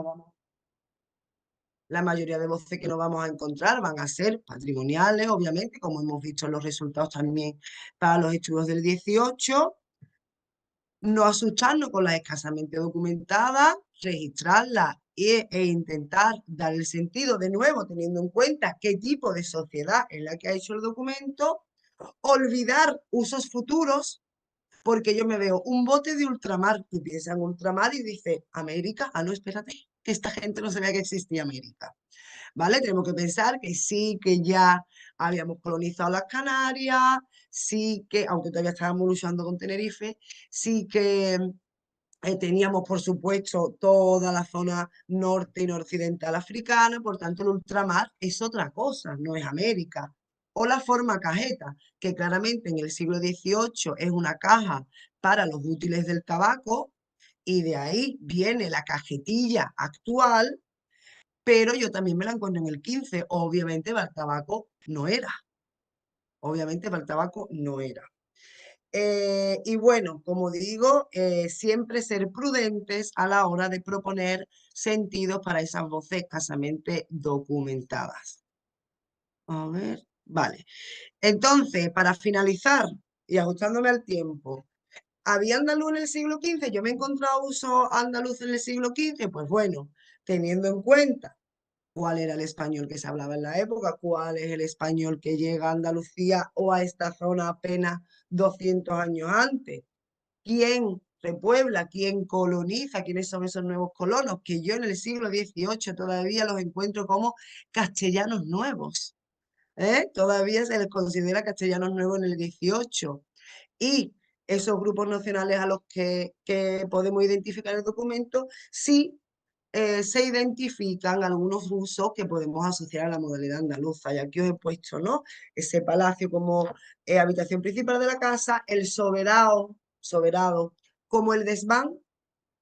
nos vamos a encontrar van a ser patrimoniales, obviamente, como hemos visto en los resultados también para los estudios del 18, no asustarnos con las escasamente documentadas, registrarlas e intentar dar el sentido de nuevo, teniendo en cuenta qué tipo de sociedad es la que ha hecho el documento, olvidar usos futuros, porque yo me veo un bote de ultramar, tú piensas en ultramar y dices, América, no, espérate, que esta gente no sabía que existía América, ¿vale? Tenemos que pensar que sí, que ya habíamos colonizado las Canarias, sí que, aunque todavía estábamos luchando con Tenerife, sí que teníamos, por supuesto, toda la zona norte y noroccidental africana, por tanto, el ultramar es otra cosa, no es América. O la forma cajeta, que claramente en el siglo XVIII es una caja para los útiles del tabaco, y de ahí viene la cajetilla actual, pero yo también me la encuentro en el 15. Obviamente para el tabaco no era. Obviamente para el tabaco no era. Y bueno, como digo, siempre ser prudentes a la hora de proponer sentidos para esas voces escasamente documentadas. A ver, vale. Entonces, para finalizar y ajustándome al tiempo, ¿había andaluz en el siglo XV? ¿Yo me he encontrado uso andaluz en el siglo XV? Pues bueno, teniendo en cuenta cuál era el español que se hablaba en la época, cuál es el español que llega a Andalucía o a esta zona apenas 200 años antes, quién repuebla, quién coloniza, quiénes son esos nuevos colonos, que yo en el siglo XVIII todavía los encuentro como castellanos nuevos. Todavía se les considera castellanos nuevos en el 18. Y esos grupos nacionales a los que podemos identificar en el documento, sí se identifican algunos usos que podemos asociar a la modalidad andaluza. Y aquí os he puesto, ¿no? Ese palacio como habitación principal de la casa, el soberado, como el desván,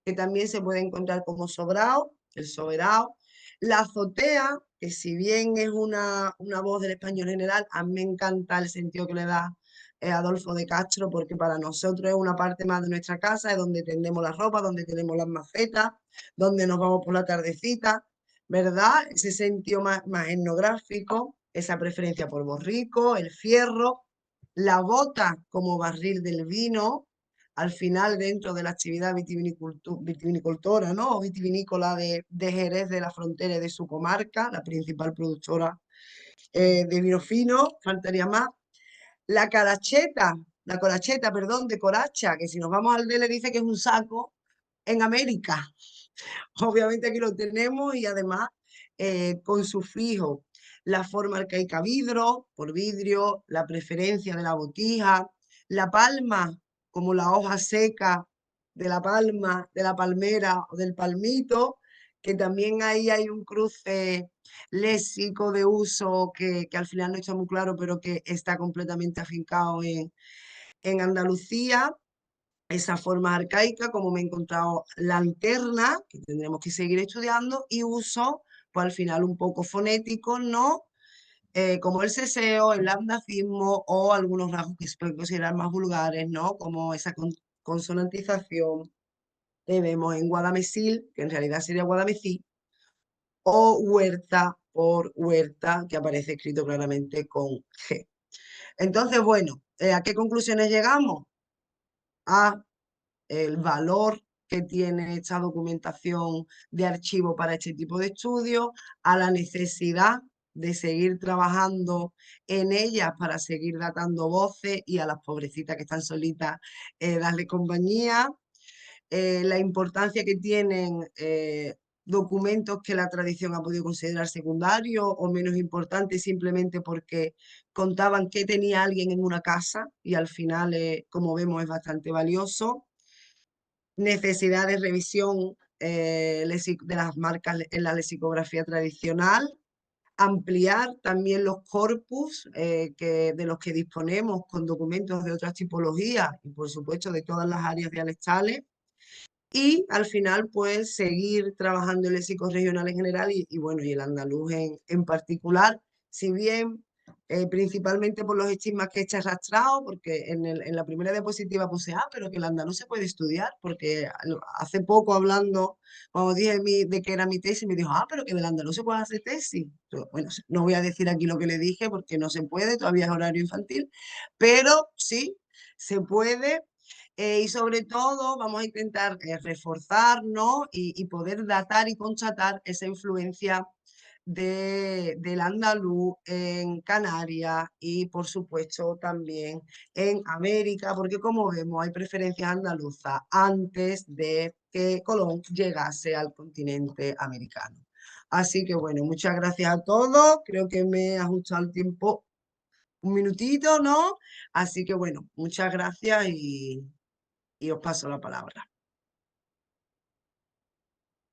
que también se puede encontrar como sobrado, el soberado. La azotea, que si bien es una voz del español general, a mí me encanta el sentido que le da Adolfo de Castro, porque para nosotros es una parte más de nuestra casa, es donde tendemos la ropa, donde tenemos las macetas, donde nos vamos por la tardecita, ¿verdad? Ese sentido más etnográfico, esa preferencia por borrico, el fierro, la bota como barril del vino, al final dentro de la actividad vitivinicultora, ¿no? O vitivinícola de Jerez de la Frontera y de su comarca, la principal productora de vino fino, faltaría más. La caracheta, la coracheta, perdón, de coracha, que si nos vamos al le dice que es un saco en América. Obviamente aquí lo tenemos y además con sufijo, la forma arcaica vidrio, por vidrio, la preferencia de la botija, la palma como la hoja seca de la palma, de la palmera o del palmito, que también ahí hay un cruce léxico de uso que al final no está muy claro, pero que está completamente afincado en Andalucía, esa forma arcaica, como me he encontrado lanterna, que tendremos que seguir estudiando, y uso, pues al final un poco fonético, ¿no? Como el ceseo, el lambdacismo o algunos rasgos que se pueden considerar más vulgares, ¿no? Como esa consonantización que vemos en guadamesil, que en realidad sería guadamecí, o huerta por huerta, que aparece escrito claramente con G. Entonces, bueno, ¿a qué conclusiones llegamos? A el valor que tiene esta documentación de archivo para este tipo de estudios, a la necesidad de seguir trabajando en ellas para seguir datando voces y a las pobrecitas que están solitas, darle compañía, la importancia que tienen documentos que la tradición ha podido considerar secundarios o menos importantes simplemente porque contaban qué tenía alguien en una casa y al final, como vemos, es bastante valioso. Necesidad de revisión de las marcas en la lexicografía tradicional, ampliar también los corpus de los que disponemos con documentos de otras tipologías y por supuesto de todas las áreas dialectales. Y al final, pues, seguir trabajando el léxico regional en general y bueno, y el andaluz en particular, si bien principalmente por los estigmas que he arrastrado, porque en la primera diapositiva puse, pero que el andaluz se puede estudiar, porque hace poco hablando, cuando dije de que era mi tesis, me dijo, pero que del andaluz se puede hacer tesis. Bueno, no voy a decir aquí lo que le dije porque no se puede, todavía es horario infantil, pero sí, se puede y sobre todo vamos a intentar reforzar, ¿no? y poder datar y constatar esa influencia del andaluz en Canarias y por supuesto también en América, porque como vemos hay preferencias andaluzas antes de que Colón llegase al continente americano. Así que bueno, muchas gracias a todos, creo que me he ajustado el tiempo un minutito, ¿no? Así que bueno, muchas gracias y os paso la palabra.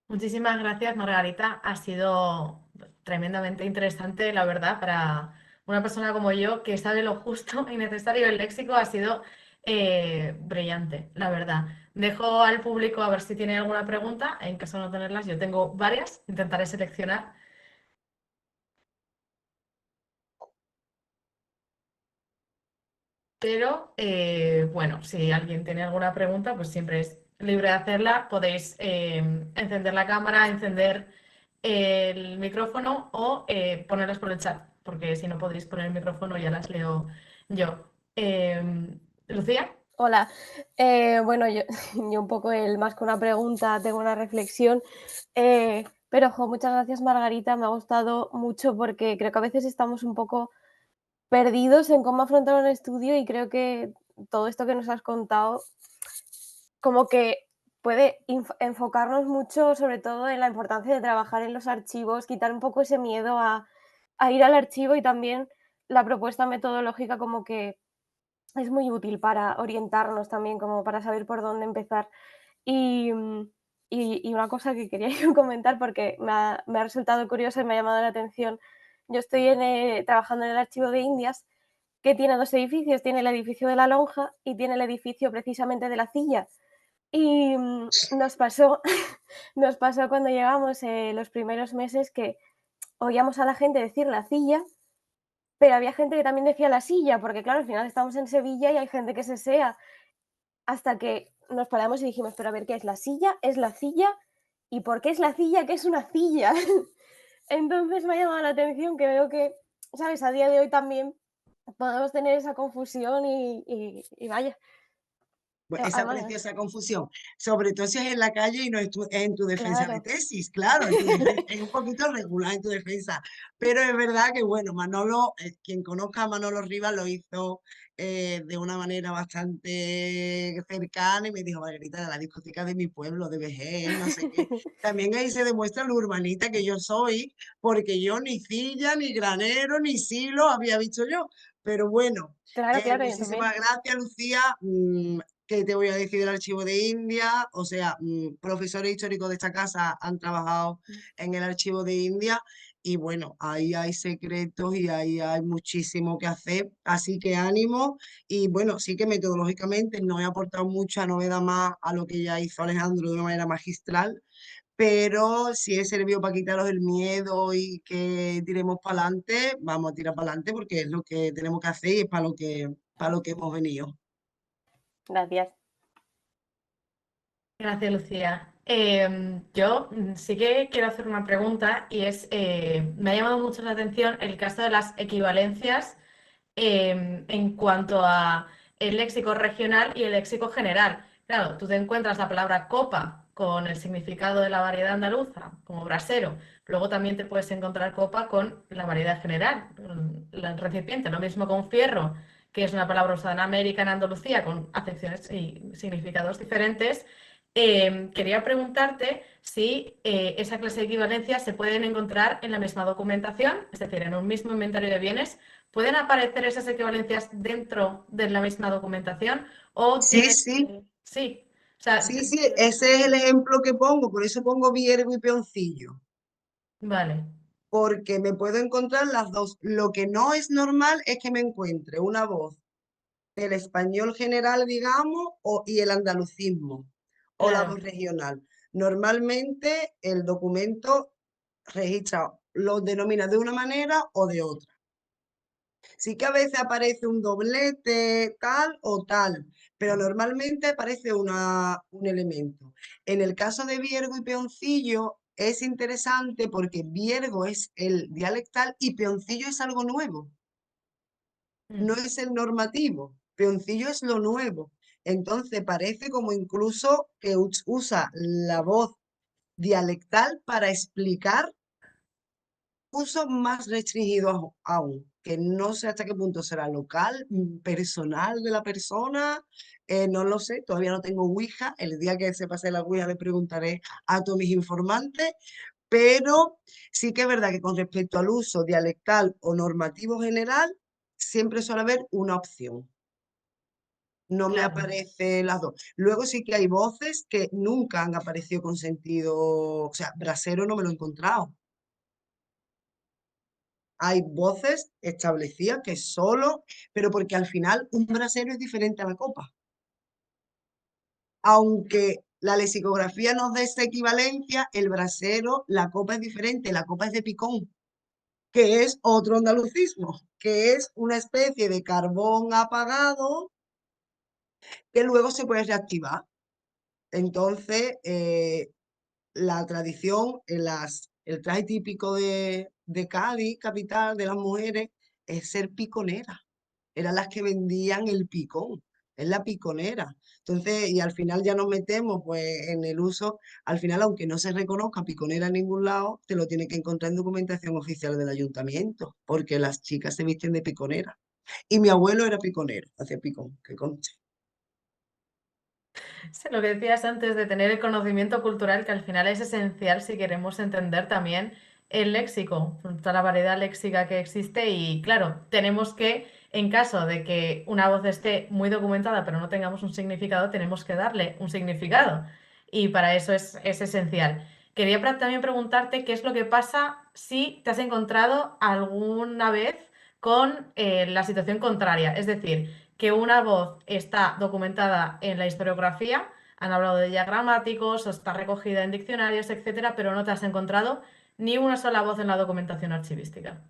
Muchísimas gracias, Margarita. Ha sido tremendamente interesante, la verdad, para una persona como yo que sabe lo justo y necesario el léxico. Ha sido brillante, la verdad. Dejo al público a ver si tiene alguna pregunta. En caso de no tenerlas, yo tengo varias. Intentaré seleccionar. Pero bueno, si alguien tiene alguna pregunta, pues siempre es libre de hacerla. Podéis encender la cámara, encender el micrófono o ponerlas por el chat, porque si no podéis poner el micrófono ya las leo yo. Lucía. Hola, bueno, yo, yo un poco más que una pregunta, tengo una reflexión, pero muchas gracias Margarita, me ha gustado mucho porque creo que a veces estamos un poco perdidos en cómo afrontar un estudio y creo que todo esto que nos has contado como que puede enfocarnos mucho sobre todo en la importancia de trabajar en los archivos, quitar un poco ese miedo a ir al archivo y también la propuesta metodológica como que es muy útil para orientarnos también, como para saber por dónde empezar. Y, y una cosa que quería yo comentar, porque me ha resultado curiosa y me ha llamado la atención. Yo estoy trabajando en el archivo de Indias, que tiene dos edificios. Tiene el edificio de la lonja y tiene el edificio precisamente de la Cilla. Y nos pasó, nos pasó cuando llegamos los primeros meses que oíamos a la gente decir la Cilla pero había gente que también decía la silla, porque claro, al final estamos en Sevilla y hay gente que se sea, hasta que nos paramos y dijimos, pero a ver, ¿qué es la silla? ¿Es la silla? ¿Y por qué es la silla? ¿Qué es una silla? Entonces me ha llamado la atención que veo que, ¿sabes? A día de hoy también podemos tener esa confusión y vaya. Esa Además, preciosa confusión, sobre todo si es en la calle y no es, es en tu defensa de claro. tesis, claro, es un poquito regular en tu defensa, pero es verdad que, bueno, Manolo, quien conozca a Manolo Rivas lo hizo de una manera bastante cercana y me dijo, Margarita, de la discoteca de mi pueblo, de Vejer, no sé qué. También ahí se demuestra lo urbanita que yo soy, porque yo ni Cilla, ni Granero, ni Silo había visto yo, pero bueno. Claro, claro, yo también. Muchísimas gracias, Lucía. ¿Qué te voy a decir del Archivo de India? O sea, profesores históricos de esta casa han trabajado en el Archivo de India y bueno, ahí hay secretos y ahí hay muchísimo que hacer, así que ánimo y bueno, sí que metodológicamente no he aportado mucha novedad más a lo que ya hizo Alejandro de una manera magistral, pero si he servido para quitaros el miedo y que tiremos para adelante, vamos a tirar para adelante porque es lo que tenemos que hacer y es para lo que hemos venido. Gracias. Gracias, Lucía. Yo sí que quiero hacer una pregunta y es, me ha llamado mucho la atención el caso de las equivalencias en cuanto a el léxico regional y el léxico general. Claro, tú te encuentras la palabra copa con el significado de la variedad andaluza, como brasero. Luego también te puedes encontrar copa con la variedad general, el recipiente. Lo mismo con fierro, que es una palabra usada en América, en Andalucía, con acepciones y significados diferentes. Quería preguntarte si esa clase de equivalencias se pueden encontrar en la misma documentación, es decir, en un mismo inventario de bienes. ¿Pueden aparecer esas equivalencias dentro de la misma documentación o Sí, tienen sí, sí, o sea, sí, ese es el ejemplo que pongo, por eso pongo Viergo y Peoncillo, vale, porque me puedo encontrar las dos. Lo que no es normal es que me encuentre una voz del español general, digamos, y el andalucismo, o la claro, voz regional. Normalmente el documento registra, lo denomina de una manera o de otra. Sí que a veces aparece un doblete tal o tal, pero normalmente aparece un elemento. En el caso de Viergo y Peoncillo es interesante porque Viergo es el dialectal y Peoncillo es algo nuevo, no es el normativo. Peoncillo es lo nuevo. Entonces parece como incluso que usa la voz dialectal para explicar uso más restringido aún, que no sé hasta qué punto será local, personal de la persona, no lo sé, todavía no tengo Ouija, el día que se pase la Ouija le preguntaré a todos mis informantes, pero sí que es verdad que con respecto al uso dialectal o normativo general, siempre suele haber una opción. No me claro, aparece las dos. Luego sí que hay voces que nunca han aparecido con sentido, o sea, brasero no me lo he encontrado. Hay voces establecidas que solo, pero porque al final un brasero es diferente a la copa. Aunque la lexicografía nos dé esa equivalencia, el brasero, la copa es diferente, la copa es de picón, que es otro andalucismo, que es una especie de carbón apagado que luego se puede reactivar. Entonces, la tradición, el traje típico de Cádiz, capital de las mujeres, es ser piconera. Eran las que vendían el picón, es la piconera. Entonces, y al final ya nos metemos pues en el uso, al final, aunque no se reconozca piconera en ningún lado, te lo tiene que encontrar en documentación oficial del ayuntamiento, porque las chicas se visten de piconera. Y mi abuelo era piconero, hacía picón, que conste. sí, lo que decías antes de tener el conocimiento cultural, que al final es esencial si queremos entender también el léxico, toda la variedad léxica que existe y claro, tenemos que, en caso de que una voz esté muy documentada pero no tengamos un significado, tenemos que darle un significado y para eso es esencial. Quería también preguntarte qué es lo que pasa si te has encontrado alguna vez con la situación contraria, es decir, que una voz está documentada en la historiografía, han hablado de ella gramáticos, o está recogida en diccionarios, etcétera, pero no te has encontrado ni una sola voz en la documentación archivística.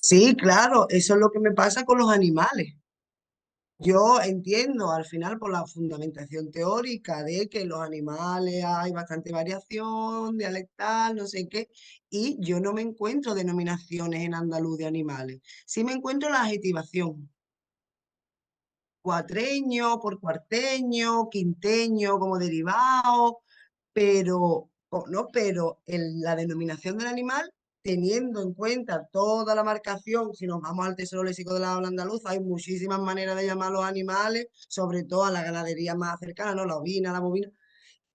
Sí, claro, eso es lo que me pasa con los animales. Yo entiendo al final por la fundamentación teórica de que los animales hay bastante variación dialectal, no sé qué, y yo no me encuentro denominaciones en andaluz de animales. Sí me encuentro la adjetivación, cuatreño por cuarteño, quinteño como derivado, pero, no, pero la denominación del animal, teniendo en cuenta toda la marcación, si nos vamos al Tesoro Léxico de la habla andaluza, hay muchísimas maneras de llamar a los animales, sobre todo a la ganadería más cercana, ¿no? La ovina, la bovina,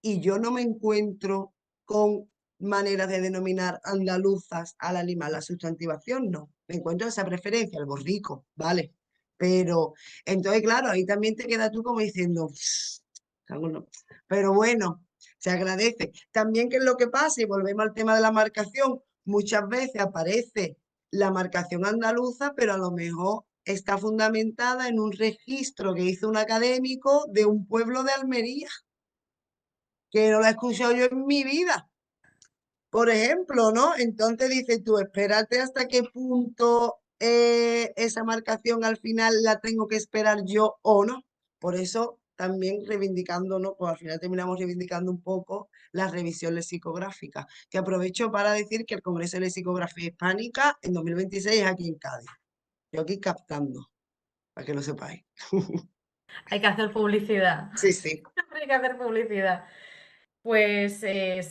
y yo no me encuentro con maneras de denominar andaluzas al animal, la sustantivación no, me encuentro esa preferencia, el borrico, ¿vale? Pero entonces, claro, ahí también te quedas tú como diciendo, cago no. Pero bueno, se agradece. También, ¿qué es lo que pasa? Y volvemos al tema de la marcación, muchas veces aparece la marcación andaluza, pero a lo mejor está fundamentada en un registro que hizo un académico de un pueblo de Almería que no la he escuchado yo en mi vida, por ejemplo, ¿no? Entonces dices tú, espérate hasta qué punto esa marcación al final la tengo que esperar yo o no. Por eso también reivindicando, ¿no? Pues al final terminamos reivindicando un poco la revisión lexicográfica, que aprovecho para decir que el Congreso de Lexicografía Hispánica en 2026 es aquí en Cádiz. Yo aquí captando, para que lo sepáis. Hay que hacer publicidad. Sí, sí. Hay que hacer publicidad. Pues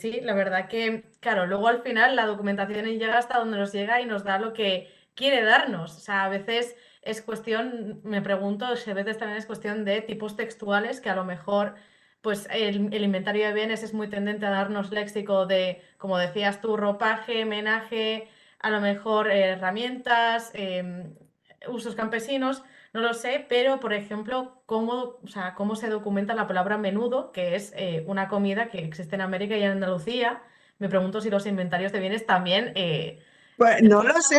sí, la verdad que, claro, luego al final la documentación llega hasta donde nos llega y nos da lo que quiere darnos. O sea, a veces es cuestión, me pregunto, si a veces también es cuestión de tipos textuales que a lo mejor, pues el inventario de bienes es muy tendente a darnos léxico de, como decías tú, ropaje, menaje, a lo mejor herramientas, usos campesinos. No lo sé, pero por ejemplo, cómo, o sea, cómo se documenta la palabra menudo, que es una comida que existe en América y en Andalucía. Me pregunto si los inventarios de bienes también. Pues no lo sé,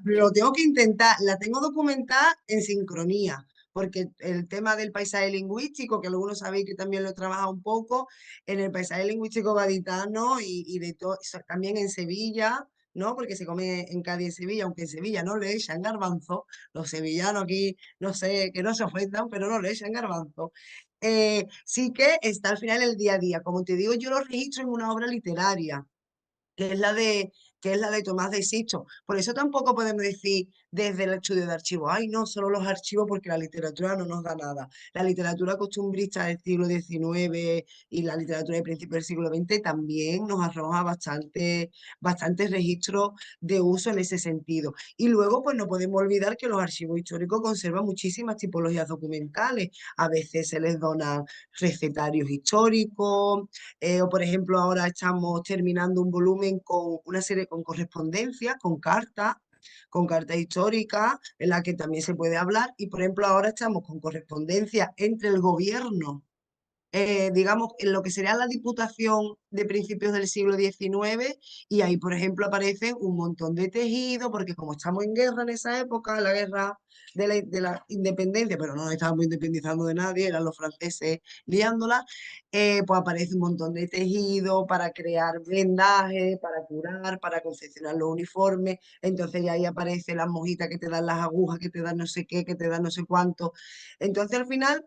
lo tengo que intentar, la tengo documentada en sincronía, porque el tema del paisaje lingüístico, que algunos sabéis que también lo he trabajado un poco, en el paisaje lingüístico gaditano y de todo, también en Sevilla, ¿no? Porque se come en Cádiz y en Sevilla, aunque en Sevilla no le echan garbanzo, los sevillanos aquí, no sé, que no se ofendan, pero no le echan garbanzo. Sí que está al final el día a día, como te digo, yo lo registro en una obra literaria que es la de, que es la de Tomás de Sisto. Por eso tampoco podemos decir desde el estudio de archivos, ay, no, solo los archivos porque la literatura no nos da nada. La literatura costumbrista del siglo XIX y la literatura de principios del siglo XX también nos arroja bastante registros de uso en ese sentido. Y luego, pues no podemos olvidar que los archivos históricos conservan muchísimas tipologías documentales. A veces se les donan recetarios históricos, o por ejemplo, ahora estamos terminando un volumen con una serie con correspondencia, con cartas históricas, en la que también se puede hablar. Y por ejemplo, ahora estamos con correspondencia entre el gobierno, digamos, en lo que sería la Diputación de principios del siglo XIX, y ahí, por ejemplo, aparecen un montón de tejidos, porque como estamos en guerra en esa época, la guerra de la independencia, pero no nos estábamos independizando de nadie, eran los franceses liándola, pues aparece un montón de tejido para crear vendajes, para curar, para confeccionar los uniformes, entonces ya ahí aparecen las mojitas que te dan las agujas, que te dan no sé qué, que te dan no sé cuánto. Entonces al final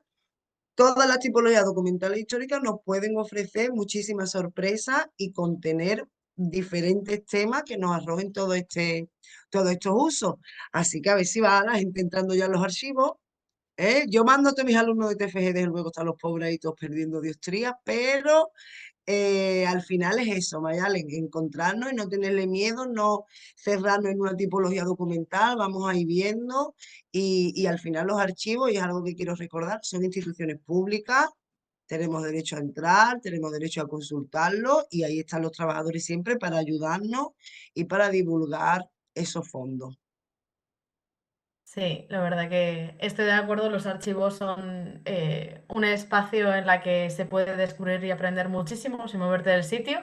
todas las tipologías documentales históricas nos pueden ofrecer muchísimas sorpresas y contener diferentes temas que nos arrojen todos estos usos. Así que a ver si va la gente entrando ya en los archivos. Yo mando a todos mis alumnos de TFG, desde luego están los pobres ahí todos perdiendo diostrías, pero al final es eso, Mayalen, encontrarnos y no tenerle miedo, no cerrarnos en una tipología documental, vamos a ir viendo y al final los archivos, y es algo que quiero recordar, son instituciones públicas, tenemos derecho a entrar, tenemos derecho a consultarlo y ahí están los trabajadores siempre para ayudarnos y para divulgar esos fondos. Sí, la verdad que estoy de acuerdo. Los archivos son un espacio en la que se puede descubrir y aprender muchísimo sin moverte del sitio.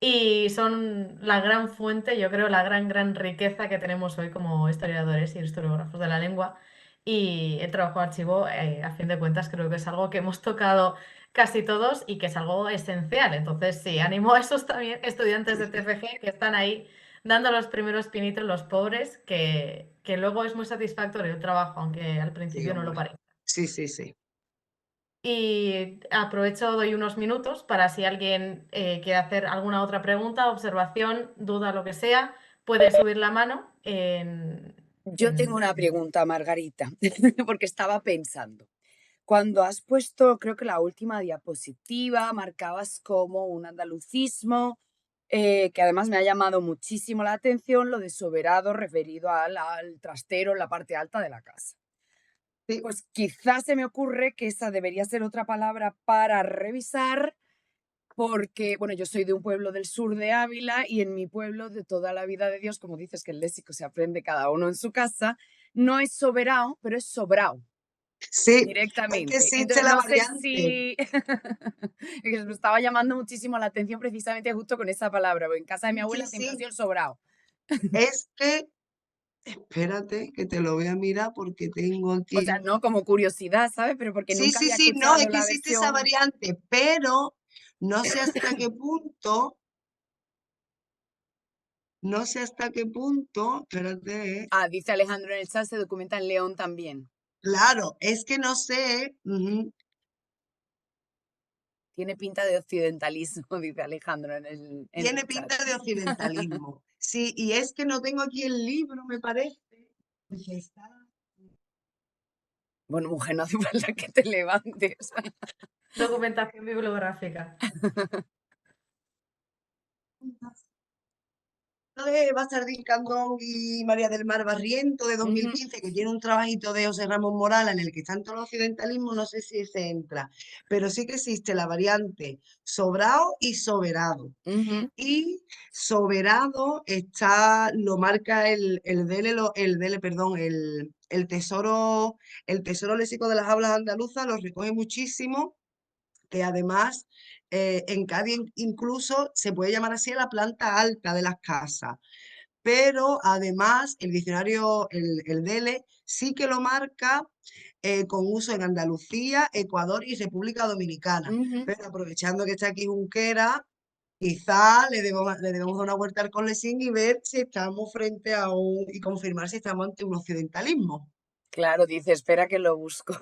Y son la gran fuente, yo creo, la gran riqueza que tenemos hoy como historiadores y historiógrafos de la lengua. Y el trabajo de archivo, a fin de cuentas, creo que es algo que hemos tocado casi todos y que es algo esencial. Entonces, sí, animo a esos también estudiantes de TFG que están ahí dando los primeros pinitos los pobres, que luego es muy satisfactorio el trabajo, aunque al Sí, principio no lo hombre. parezca. Sí, sí, sí. Y aprovecho, doy unos minutos para si alguien quiere hacer alguna otra pregunta, observación, duda, lo que sea, puede subir la mano Yo tengo una pregunta, Margarita, porque estaba pensando. Cuando has puesto, creo que la última diapositiva, marcabas como un andalucismo, que además me ha llamado muchísimo la atención, lo de soberado referido al trastero en la parte alta de la casa. Sí. Pues quizás se me ocurre que esa debería ser otra palabra para revisar, porque, bueno, yo soy de un pueblo del sur de Ávila y en mi pueblo de toda la vida de Dios, como dices que el léxico se aprende cada uno en su casa, no es soberao, pero es sobrao. Sí, es que Directamente. existe Entonces, la no sé variante. si es que me estaba llamando muchísimo la atención precisamente justo con esa palabra, porque en casa de mi Sí, abuela siempre ha sí, sido el sobrao. es que, espérate, que te lo voy a mirar porque tengo O sea, aquí. no como curiosidad, ¿sabes? Pero porque Sí, nunca sí, había sí, no, es escuchado que la existe esa versión. variante, pero no sé hasta qué punto, no sé hasta qué punto, espérate, Ah, dice Alejandro en el chat, se documenta en León también. claro, es que no sé, Tiene pinta de occidentalismo, dice Alejandro en tiene el chat. pinta de occidentalismo. Sí, y es que no tengo aquí el libro, me parece. Pues está. Bueno, mujer, no hace falta que te levantes. documentación bibliográfica. De Bastardín Candón y María del Mar Barriento de Ujú, 2015, que tiene un trabajito de José Ramón Morala en el que están todos los occidentalismos, no sé si se entra, pero sí que existe la variante sobrado y soberado. ujú, Y soberado está, lo marca el DL, el DL, perdón, el tesoro léxico de las hablas andaluzas, lo recoge muchísimo, que además en Cádiz incluso se puede llamar así a la planta alta de las casas, pero además el diccionario, el DELE, sí que lo marca con uso en Andalucía, Ecuador y República Dominicana. ujú. Pero aprovechando que está aquí Junquera, quizá le debemos dar una vuelta al Colesín y ver si estamos frente a y confirmar si estamos ante un occidentalismo. Claro, dice, espera que lo busco.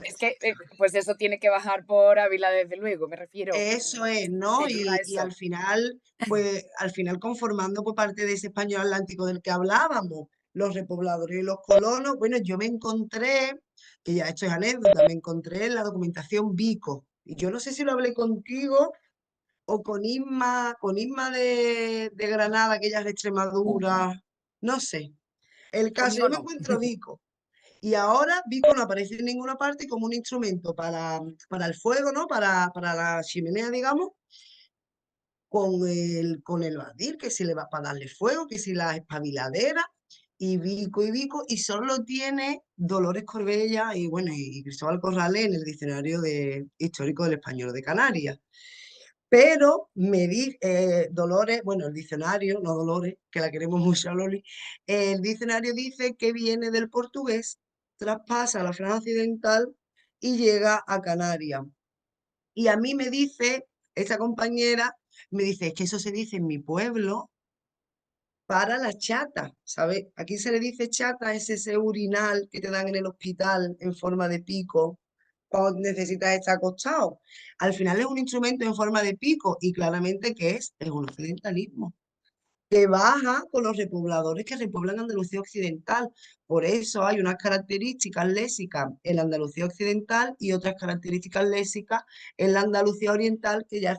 Es que, pues eso tiene que bajar por Ávila, desde luego, me refiero. Eso es, Te ¿no? ayuda a Y eso. al final conformando por parte de ese español atlántico del que hablábamos, los repobladores y los colonos, bueno, yo me encontré, que ya esto es anécdota, me encontré en la documentación Vico. Y yo no sé si lo hablé contigo o con Isma de Granada, que ella es de Extremadura, no sé. El caso, Conmigo yo me no. encuentro Vico. Y ahora Vico no aparece en ninguna parte como un instrumento para el fuego, ¿no? Para la chimenea, digamos, con el batir, que si le va para darle fuego, que si la espabiladera, y Vico, y solo tiene Dolores Corbella y bueno, y Cristóbal Corrales en el diccionario histórico del español de Canarias. Pero me di, Dolores, bueno, el diccionario, no Dolores, que la queremos mucho a Loli, el diccionario dice que viene del portugués, traspasa la franja occidental y llega a Canarias. Y a mí me dice, esta compañera, me dice, es que eso se dice en mi pueblo para la chata, ¿sabes? Aquí se le dice chata, es ese urinal que te dan en el hospital en forma de pico cuando necesitas estar acostado. Al final es un instrumento en forma de pico y claramente ¿qué es? Es un occidentalismo que baja con los repobladores que repoblan Andalucía Occidental. Por eso hay unas características léxicas en la Andalucía Occidental y otras características léxicas en la Andalucía Oriental que ya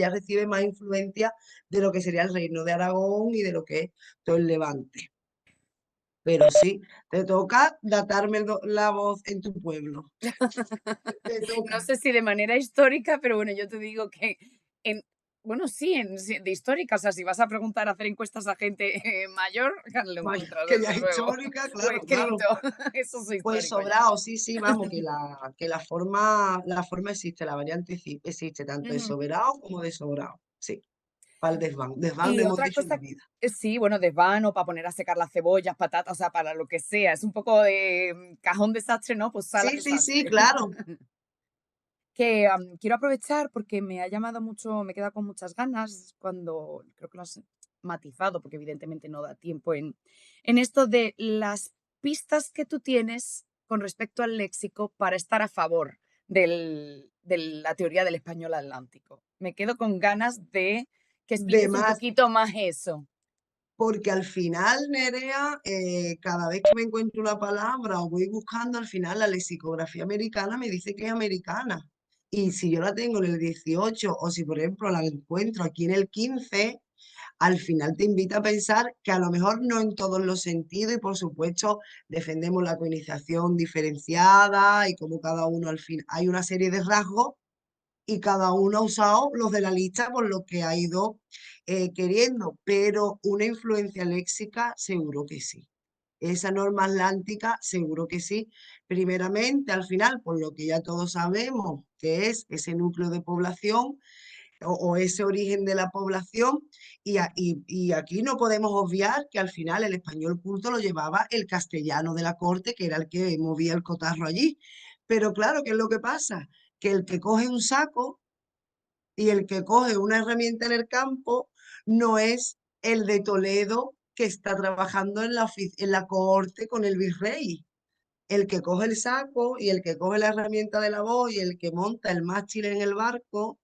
recibe más influencia de lo que sería el Reino de Aragón y de lo que es todo el Levante. Pero sí, te toca datarme la voz en tu pueblo. Te No toca. sé si de manera histórica, pero bueno, yo te digo que en, bueno, sí, de histórica, o sea, si vas a preguntar, hacer encuestas a gente mayor, lo Vaya, encuentras, que ya desde es luego, histórica, o claro, escrito, claro. eso es Pues histórico ya. sobrado, sí, sí, vamos, que la forma existe, la variante existe, tanto de Ujú. sobrado como de sobrado. Sí, para el desván. Desván no Y hemos otra dicho en la cosa, vida. sí, bueno, desván o para poner a secar las cebollas, patatas, o sea, para lo que sea, es un poco de cajón desastre, ¿no? Pues sala Sí, sí, sí, desastre. claro. Que quiero aprovechar porque me ha llamado mucho, me he quedado con muchas ganas cuando creo que matizado, porque evidentemente no da tiempo en esto de las pistas que tú tienes con respecto al léxico para estar a favor de la teoría del español atlántico. Me quedo con ganas de que De expliques un más, poquito más eso. porque al final, Nerea, cada vez que me encuentro una palabra o voy buscando, al final la lexicografía americana me dice que es americana. Y si yo la tengo en el 18 o si, por ejemplo, la encuentro aquí en el 15, al final te invita a pensar que a lo mejor no en todos los sentidos y por supuesto defendemos la coinización diferenciada y como cada uno al fin hay una serie de rasgos y cada uno ha usado los de la lista por lo que ha ido queriendo, pero una influencia léxica seguro que sí. Esa norma atlántica, seguro que sí. Primeramente, al final, por lo que ya todos sabemos, que es ese núcleo de población o ese origen de la población, y aquí no podemos obviar que al final el español culto lo llevaba el castellano de la corte, que era el que movía el cotarro allí. Pero claro, ¿qué es lo que pasa? Que el que coge un saco y el que coge una herramienta en el campo no es el de Toledo que está trabajando en la corte con el virrey. El que coge el saco y el que coge la herramienta de la voz y el que monta el mástil en el barco,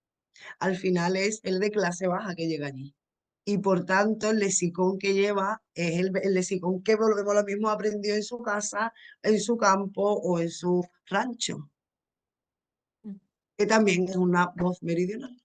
al final es el de clase baja que llega allí. Y por tanto, el lexicón que lleva es el lexicón que volvemos a lo mismo aprendió en su casa, en su campo o en su rancho, Mm. que también es una voz meridional.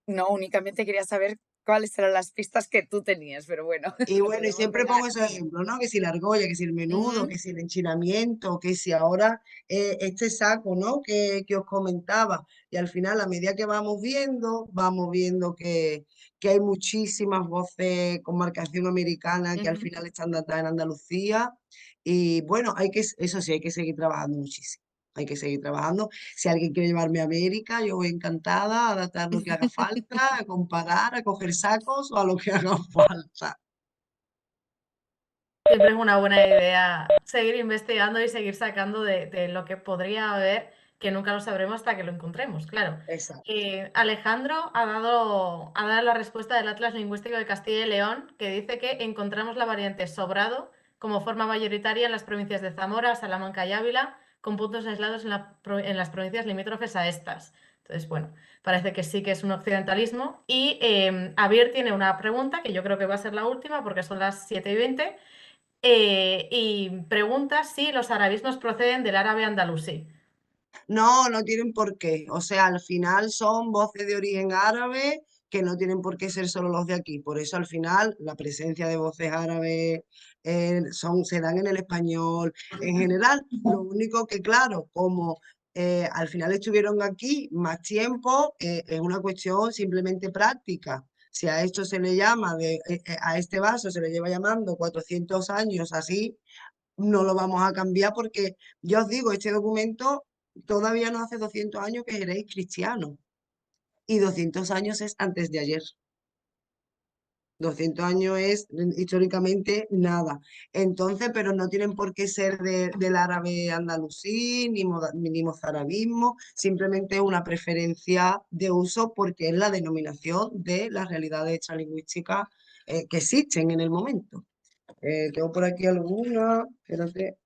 No, únicamente quería saber cuáles eran las pistas que tú tenías, pero bueno, Y lo bueno, y podemos siempre dejar pongo esos aquí. ejemplos, ¿no? Que si la argolla, que si el menudo, Ujú. que si el enchilamiento, que si ahora este saco, ¿no? Que os comentaba. Y al final, a medida que vamos viendo que hay muchísimas voces con marcación americana que al Ujú. final están datadas en Andalucía. Y bueno, eso sí, hay que seguir trabajando muchísimo. Hay que seguir trabajando. Si alguien quiere llevarme a América, yo voy encantada a datar lo que haga falta, a comparar, a coger sacos o a lo que haga falta. Siempre es una buena idea seguir investigando y seguir sacando de lo que podría haber, que nunca lo sabremos hasta que lo encontremos, claro. Exacto. Alejandro ha dado la respuesta del Atlas Lingüístico de Castilla y León, que dice que encontramos la variante sobrado como forma mayoritaria en las provincias de Zamora, Salamanca y Ávila, con puntos aislados en las provincias limítrofes a estas. Entonces, bueno, parece que sí que es un occidentalismo. Y Abir tiene una pregunta, que yo creo que va a ser la última, porque son las 7:20, y pregunta si los arabismos proceden del árabe andalusí. No, no tienen por qué. O sea, al final son voces de origen árabe que no tienen por qué ser solo los de aquí. Por eso al final la presencia de voces árabes se dan en el español en general. Lo único que, claro, como al final estuvieron aquí más tiempo, es una cuestión simplemente práctica. Si a esto se le llama, a este vaso se le lleva llamando 400 años así, no lo vamos a cambiar porque, yo os digo, este documento todavía no hace 200 años que erais cristianos y 200 años es antes de ayer. 200 años es históricamente nada. Entonces, pero no tienen por qué ser del árabe andalusí ni mozarabismo, simplemente es una preferencia de uso porque es la denominación de las realidades extralingüísticas que existen en el momento. Tengo por aquí alguna, espérate.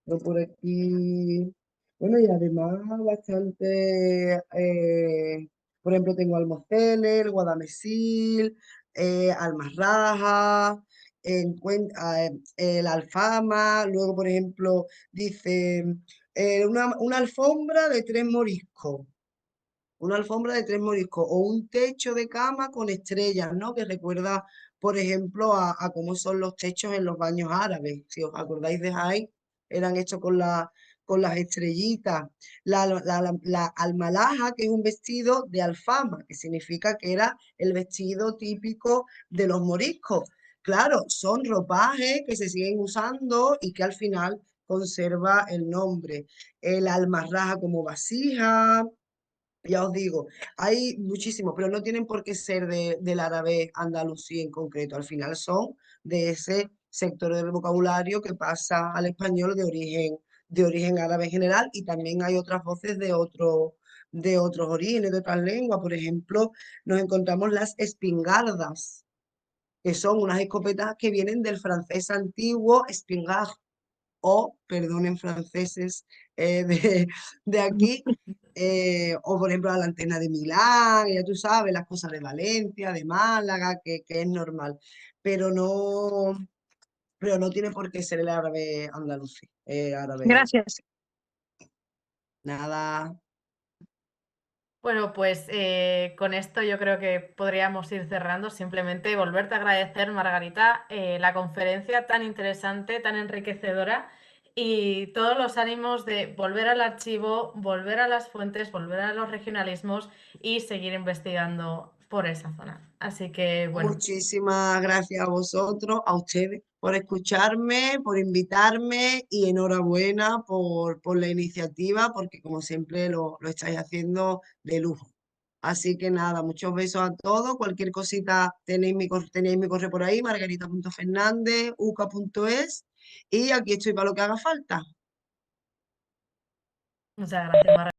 Por aquí, bueno, y además bastante, por ejemplo, tengo Almocele, el Guadamesil, Almarraja, el Alfama, luego, por ejemplo, dice una alfombra de 3 moriscos, una alfombra de 3 moriscos, o un techo de cama con estrellas, ¿no? Que recuerda, por ejemplo, a cómo son los techos en los baños árabes. Si os acordáis de Jaén, eran hechos con las estrellitas. La almalaja, que es un vestido de alfama, que significa que era el vestido típico de los moriscos. Claro, son ropajes que se siguen usando y que al final conserva el nombre. El almarraja como vasija, ya os digo, hay muchísimos, pero no tienen por qué ser del árabe andalusí en concreto. Al final son de ese sector del vocabulario que pasa al español de origen árabe en general y también hay otras voces de otros orígenes, de otras lenguas. Por ejemplo, nos encontramos las espingardas, que son unas escopetas que vienen del francés antiguo espingard, o, perdonen franceses de aquí, o por ejemplo la antena de Milán, ya tú sabes, las cosas de Valencia, de Málaga, que es normal, pero no tiene por qué ser el árabe andalusí, árabe, Gracias. nada. Bueno, pues con esto yo creo que podríamos ir cerrando. Simplemente volverte a agradecer, Margarita, la conferencia tan interesante, tan enriquecedora y todos los ánimos de volver al archivo, volver a las fuentes, volver a los regionalismos y seguir investigando por esa zona. Así que, bueno, Muchísimas gracias a vosotros, a ustedes, por escucharme, por invitarme y enhorabuena por la iniciativa, porque como siempre lo estáis haciendo de lujo. Así que nada, muchos besos a todos. Cualquier cosita tenéis mi correo por ahí, margarita.fernández@uca.es, y aquí estoy para lo que haga falta. muchas gracias, Margarita.